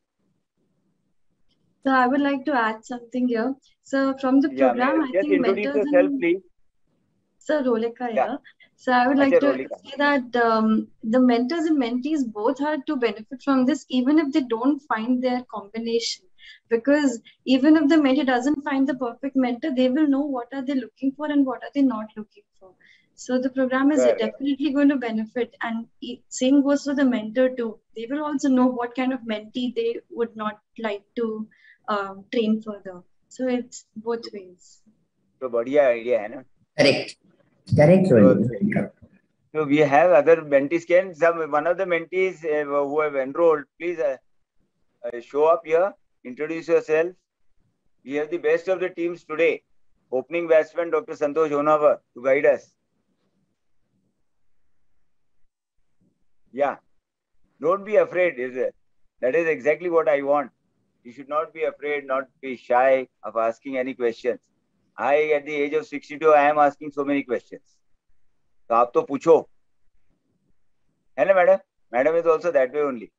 So I would like to add something here. So from the program, I think introduce yourself, please. Sir, Roleka here. So I would like to say that the mentors and mentees both are to benefit from this, even if they don't find their combination. Because even if the mentee doesn't find the perfect mentor, they will know what are they looking for and what are they not looking for. So the program is definitely going to benefit. And same goes for the mentor too. They will also know what kind of mentee they would not like to train further. So it's both ways. So बढ़िया idea है ना? Correct. So we have other mentees. One of the mentees who have enrolled, please show up here. Introduce yourself. We have the best of the teams today. Opening batsman Dr. Santosh Honawar to guide us. Yeah. Don't be afraid, is it? That is exactly what I want. You should not be afraid, not be shy of asking any questions. At the age of 62, I am asking so many questions. So आप तो पूछो, है ना madam? Madam is also that way only.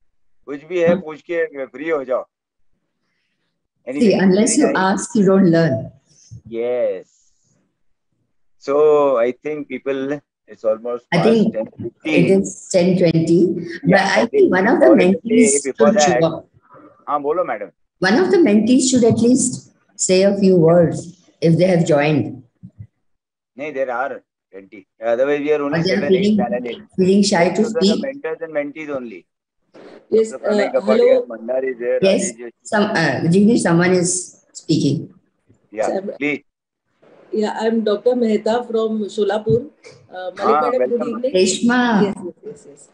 कुछ भी है पूछ के free हो जाओ. Anyway, see, unless you ask, you don't learn. Yes. So I think people, it's almost I think it is 10:20. But I think one of the mentees should show up. बोलो madam. One of the mentees should at least say a few words if they have joined. No, there are 20. Otherwise, we are Or only they are 7, 8 feeling, paneling. feeling shy 10 to children are speak? mentors and mentees only. Yes, Dr. Pranay hello. Kapadia, Mandar is there, Yes, Rajesh Joshi. Jignesh, someone is speaking. Yeah, please. Yeah, I'm Dr. Mehta from Solapur. Malik Madam, good Welcome. evening. Reshma. Yes.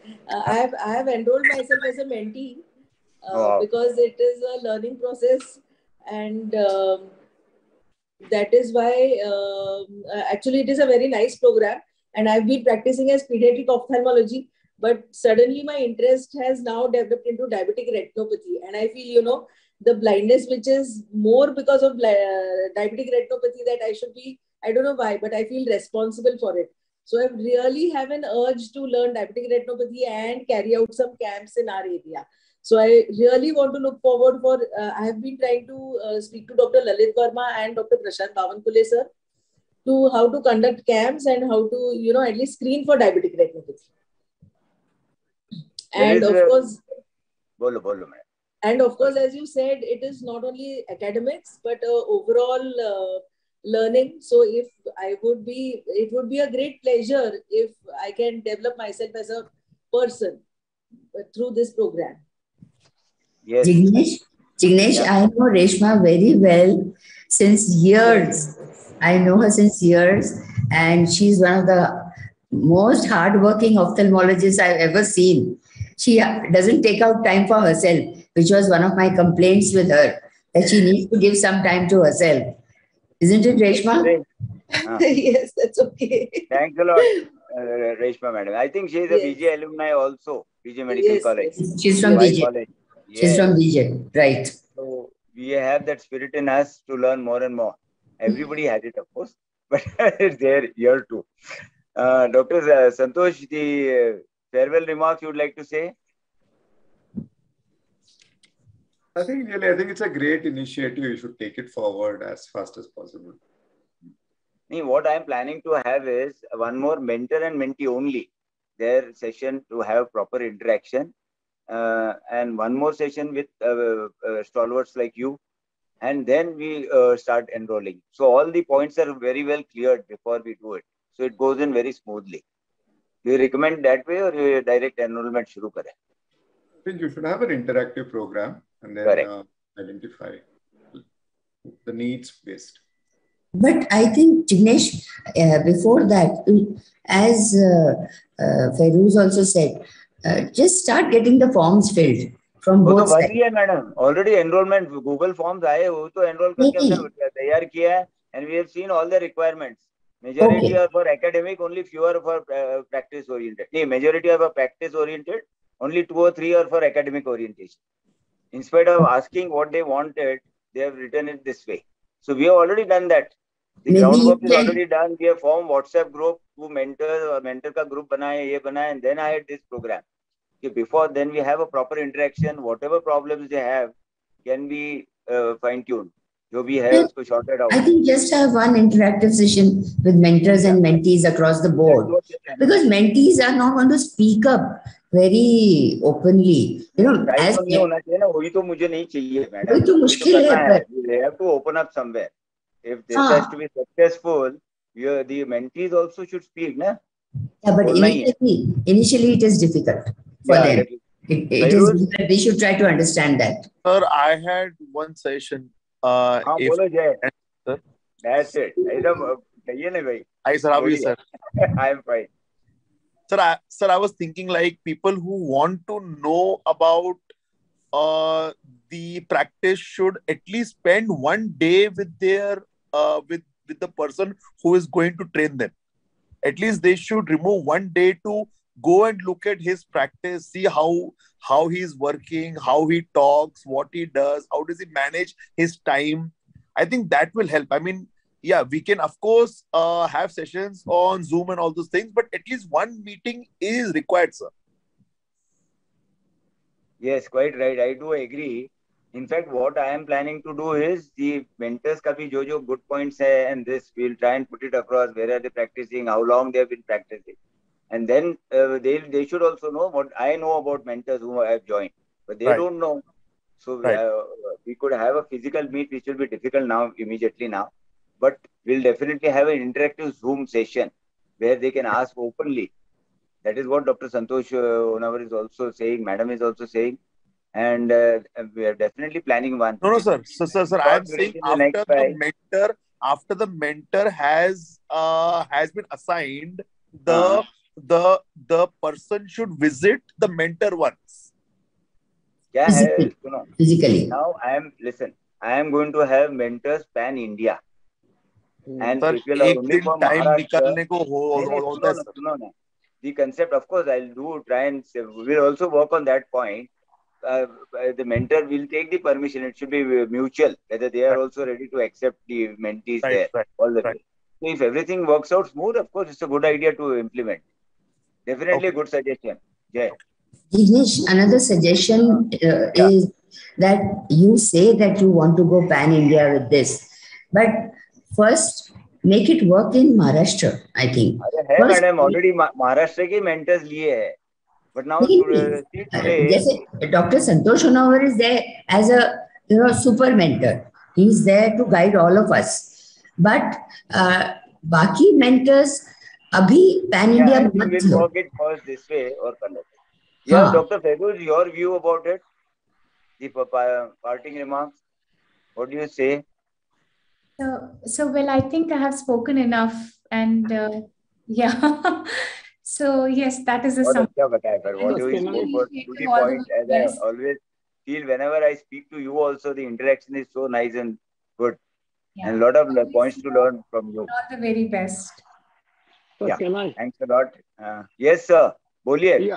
I have enrolled myself as a mentee Wow. because it is a learning process, and that is why actually it is a very nice program. And I've been practicing as pediatric ophthalmology, but suddenly my interest has now developed into diabetic retinopathy, and I feel the blindness which is more because of diabetic retinopathy, that I should be, I don't know why, but I feel responsible for it. So I really have an urge to learn diabetic retinopathy and carry out some camps in our area. So I really want to look forward for, I have been trying to speak to Dr. Lalit Verma and Dr. Prashant Bawankule sir to how to conduct camps and how to, at least screen for diabetic retinopathy. And of course, and of course, as you said, it is not only academics, but overall learning. So if it would be a great pleasure if I can develop myself as a person through this program. Yes. Jignesh, Yeah. I know Reshma very well since years. I know her since years, and she's one of the most hardworking ophthalmologists I've ever seen. She doesn't take out time for herself, which was one of my complaints with her, that she needs to give some time to herself. Isn't it, Reshma? Yes, that's okay. Thanks a lot, Reshma madam. I think she is a BJ alumni also, BJ Medical College. She's from BJ. College. She's from BJ, right. So we have that spirit in us to learn more and more. Everybody has it, of course, but it's there here too. Dr. Santosh, the farewell remarks you would like to say? I think it's a great initiative. You should take it forward as fast as possible. What I'm planning to have is one more mentor and mentee only, their session to have proper interaction, and one more session with stalwarts like you, and then we start enrolling. So all the points are very well cleared before we do it. So it goes in very smoothly. Do you recommend that way or you direct enrollment shuru kare? I think you should have an interactive program and then identify the needs based. But I think, Jignesh, before that, as Feroz also said, just start getting the forms filled from both sides. Madam. Already enrollment, Google Forms aaye, wo to enroll karke taiyar kiya hai, and we have seen all the requirements. Majority are for academic, only few are for practice oriented. Majority are for practice oriented, only 2 or 3 are for academic orientation. In spite of asking what they wanted, they have written it this way. So we have already done that. The groundwork is already done. We have formed WhatsApp group, 2 mentors or mentor ka group banaye, ye banaye, and then I had this program. Before then we have a proper interaction. Whatever problems they have can be fine-tuned. जो भी है उसको sorted out. I think just have one interactive session with mentors and mentees across the board, because mentees are not going to speak up very openly. As नहीं होना चाहिए ना, वही तो मुझे नहीं चाहिए मैडम. वही तो मुश्किल है. They have to open up somewhere. If this has to be successful, the mentees also should speak, na? Yeah, but initially it is difficult for them. It is difficult. We should try to understand that. Sir, I had one session. Sir. That's it. Hi, sir. How are you, sir? I am fine. Sir, I was thinking like people who want to know about the practice should at least spend one day with their with the person who is going to train them. At least they should remove one day to go and look at his practice, see how he is working, how he talks, what he does, how does he manage his time. I think that will help. I mean, yeah, we can of course have sessions on Zoom and all those things, but at least one meeting is required, sir. Yes, quite right. I do agree. In fact, what I am planning to do is the mentors ka bhi jo good points hai, and this we'll try and put it across. Where are they practicing? How long they have been practicing? And then they should also know what I know about mentors who I have joined, but they don't know. So we could have a physical meet, which will be difficult now, immediately now, but we'll definitely have an interactive Zoom session where they can ask openly. That is what Dr. Santosh Honavar is also saying, Madam is also saying. And we are definitely planning one. No, sir. Sir, I am saying after the mentor has been assigned, the person should visit the mentor once. Physically. Now I am going to have mentors pan India. And people are only from Maharashtra. No. The concept, of course, I'll try and we'll also work on that point. The mentor will take the permission. It should be mutual, whether they are also ready to accept the mentees there all the way. So if everything works out smooth, of course, it's a good idea to implement. Definitely a good suggestion. Jay. Jignesh, another suggestion is that you say that you want to go pan-India with this. But first, make it work in Maharashtra, I think. Madam, already Maharashtra ke mentors liye hai. But now today, Dr. Santosh Honavar is there as a super mentor. He is there to guide all of us. But baki mentors abhi pan India. We'll work it first this way or conduct. Yeah, Dr. Feroz, your view about it? The parting remarks. What do you say? So well, I think I have spoken enough, and yeah. So yes, that is a what you spoke to the point. As I always feel, whenever I speak to you, also the interaction is so nice and good, and a lot of points to learn from you. All the very best. So can I? Thanks a lot. Yes, sir. Boliye. Yeah,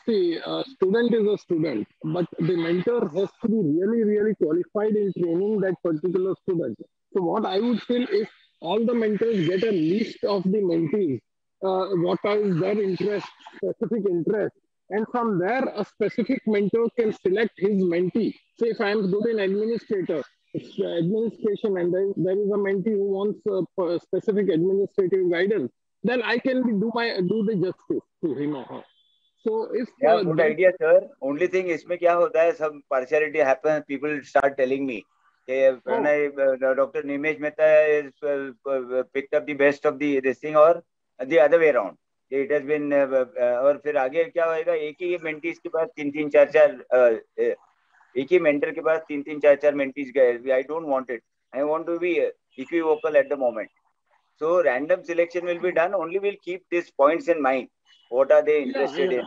see, student is a student, but the mentor has to be really, really qualified in training that particular student. So what I would feel is all the mentors get a list of the mentees, what is their interest, specific interest. And from there, a specific mentor can select his mentee. Say if I am good in administration, and there is a mentee who wants a specific administrative guidance, then I can do the justice to him or her. So if good idea, sir. Only thing इसमें क्या होता है, some partiality happens. People start telling me, Dr. Nimesh Mehta is picked up the best of this thing, or the other way around. It has been और फिर आगे क्या होएगा, एक ही mentees के पास तीन चार एक ही mentor के पास तीन चार mentees गए. I don't want it. I want to be equivocal at the moment. So random selection will be done. Only we'll keep these points in mind. What are they interested in?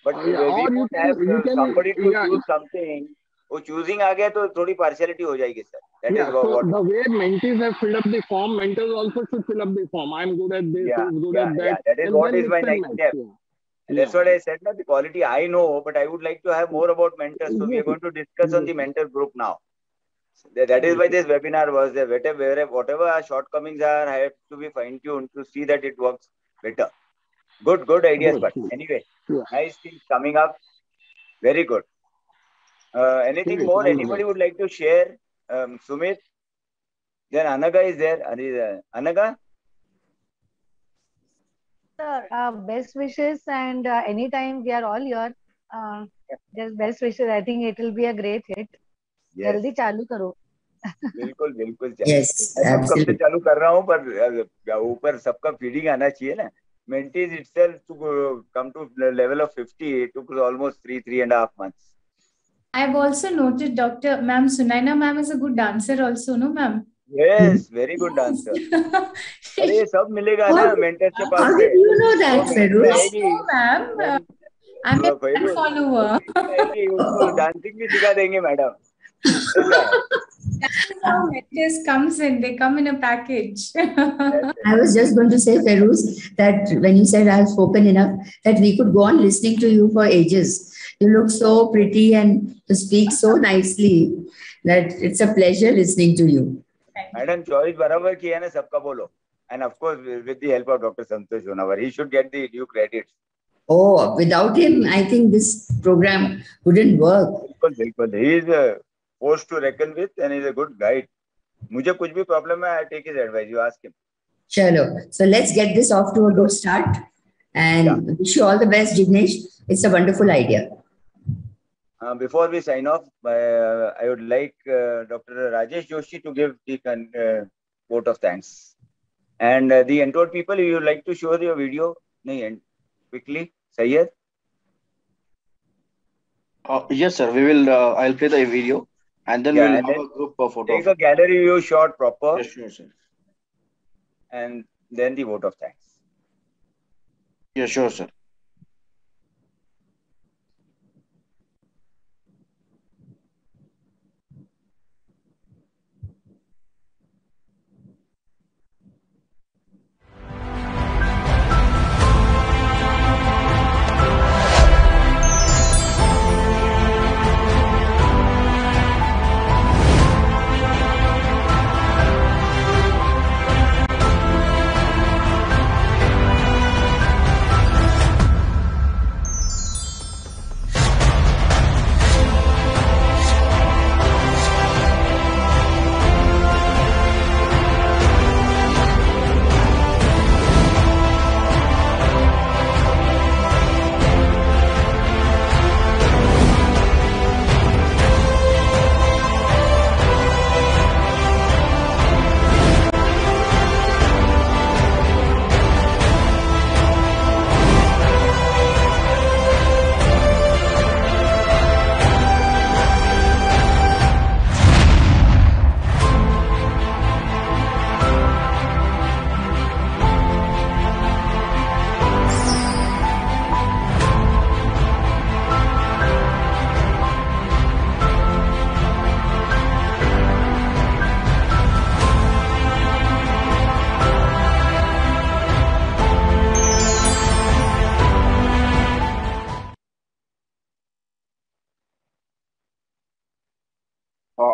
But we won't have somebody to choose something. वो choosing आ गया तो थोड़ी partiality हो जाएगी, sir. That is what. The way mentees have filled up the form, mentors also should fill up the form. I'm good at this, he's good at that. Yeah, that is what is my next step. That's what I said. That the quality I know, but I would like to have more about mentors. So we are going to discuss on the mentor group now. That is why this webinar was there. Whatever our shortcomings are, I have to be fine-tuned to see that it works better. Good ideas, but anyway, nice things coming up. Very good. Anything more anybody would like to share? Sumit? Then Anaga is there. Anaga? Sir, best wishes, and anytime we are all here. Just best wishes. I think it will be a great hit. जल्दी चालू करो. बिल्कुल Yes, कब से चालू कर रहा हूँ, पर ऊपर सबका फीडिंग आना चाहिए ना. Mentees itself to come to the level of 50, it took almost 3.5 months. I've also noted Dr. Ma'am Sunaina ma'am is a good dancer also, no ma'am? Yes, very good dancer. अरे सब मिलेगा ना mentors के पास. How did you know that, Feroz? No, ma'am. I'm a fan follower. उसको dancing भी सिखा देंगे, madam. That is how mentors comes in. They come in a package. I was just going to say, Feroz, that when you said I've spoken enough, that we could go on listening to you for ages. You look so pretty and you speak so nicely that it's a pleasure listening to you. Madam, choice बराबर की है ना, सबका बोलो. And of course, with the help of Dr. Santosh Honavar, he should get the due credits. Oh, without him, I think this program wouldn't work. बिल्कुल. He is a force to reckon with and is a good guide. मुझे कुछ भी problem है, I take his advice. You ask him. Chalo. So let's get this off to a good start. And wish you all the best, Jignesh. It's a wonderful idea. Before we sign off, I would like Dr. Rajesh Joshi to give the vote of thanks And the enrolled people, you would like to show your video quickly, Syed? Yes, sir. We will. I'll play the video, and then we'll have a group photo. Take a gallery view shot proper. Yes, sure, sir. And then the vote of thanks. Yes, sure, sir.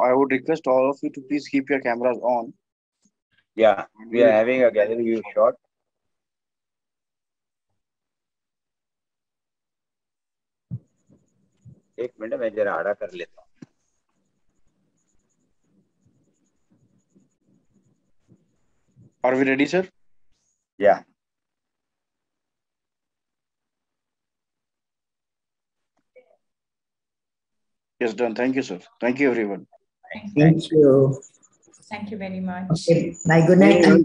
I would request all of you to please keep your cameras on. Yeah, we are having a gallery view shot. एक minute मैं जरा आड़ा कर लेता हूँ. Are we ready, sir? Yeah. Yes, done. Thank you, sir. Thank you, everyone. Thank you. Thank you very much. Okay. Bye. Good night. One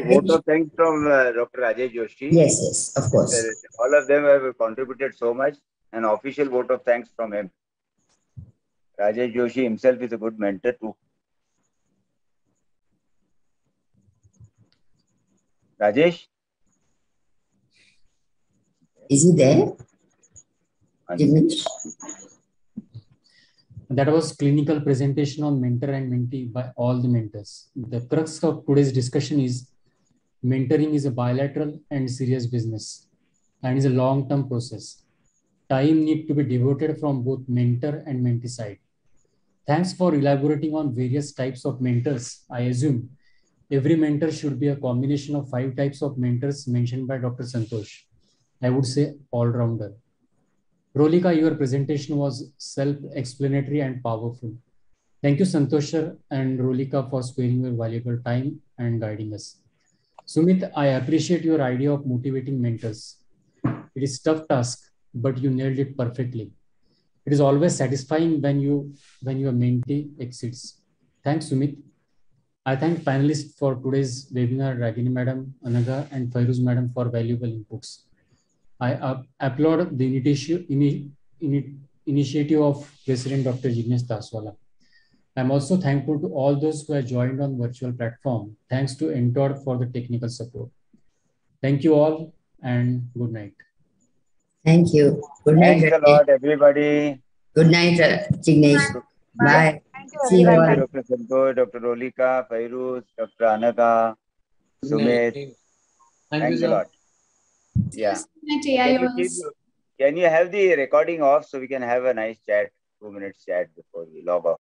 vote of thanks from Dr. Rajesh Joshi. Yes, of course. All of them have contributed so much. An official vote of thanks from him. Rajesh Joshi himself is a good mentor too. Rajesh? Is he there? That was clinical presentation on mentor and mentee by all the mentors. The crux of today's discussion is mentoring is a bilateral and serious business and is a long-term process. Time needs to be devoted from both mentor and mentee side. Thanks for elaborating on various types of mentors. I assume every mentor should be a combination of 5 types of mentors mentioned by Dr. Santosh. I would say all-rounder. Rolika, your presentation was self-explanatory and powerful. Thank you, Santosh and Rolika, for sparing your valuable time and guiding us. Sumit, I appreciate your idea of motivating mentors. It is a tough task, but you nailed it perfectly. It is always satisfying when your mentee exceeds. Thanks, Sumit. I thank panelists for today's webinar, Ragini Madam, Anaga, and Fairuz Madam for valuable inputs. I applaud the initiative of President Dr. Jignesh Daswala. I'm also thankful to all those who have joined on virtual platform. Thanks to Entod for the technical support. Thank you all and good night. Thank you. Good night. Thanks a lot, everybody. Good night, Jignesh. Bye. See you all. Dr. Santosh, Dr. Rolika, Fairuz, Dr. Anaga, Sumit. Thanks a lot. Yeah. Can you have the recording off so we can have a nice chat, 2 minutes chat before we log off?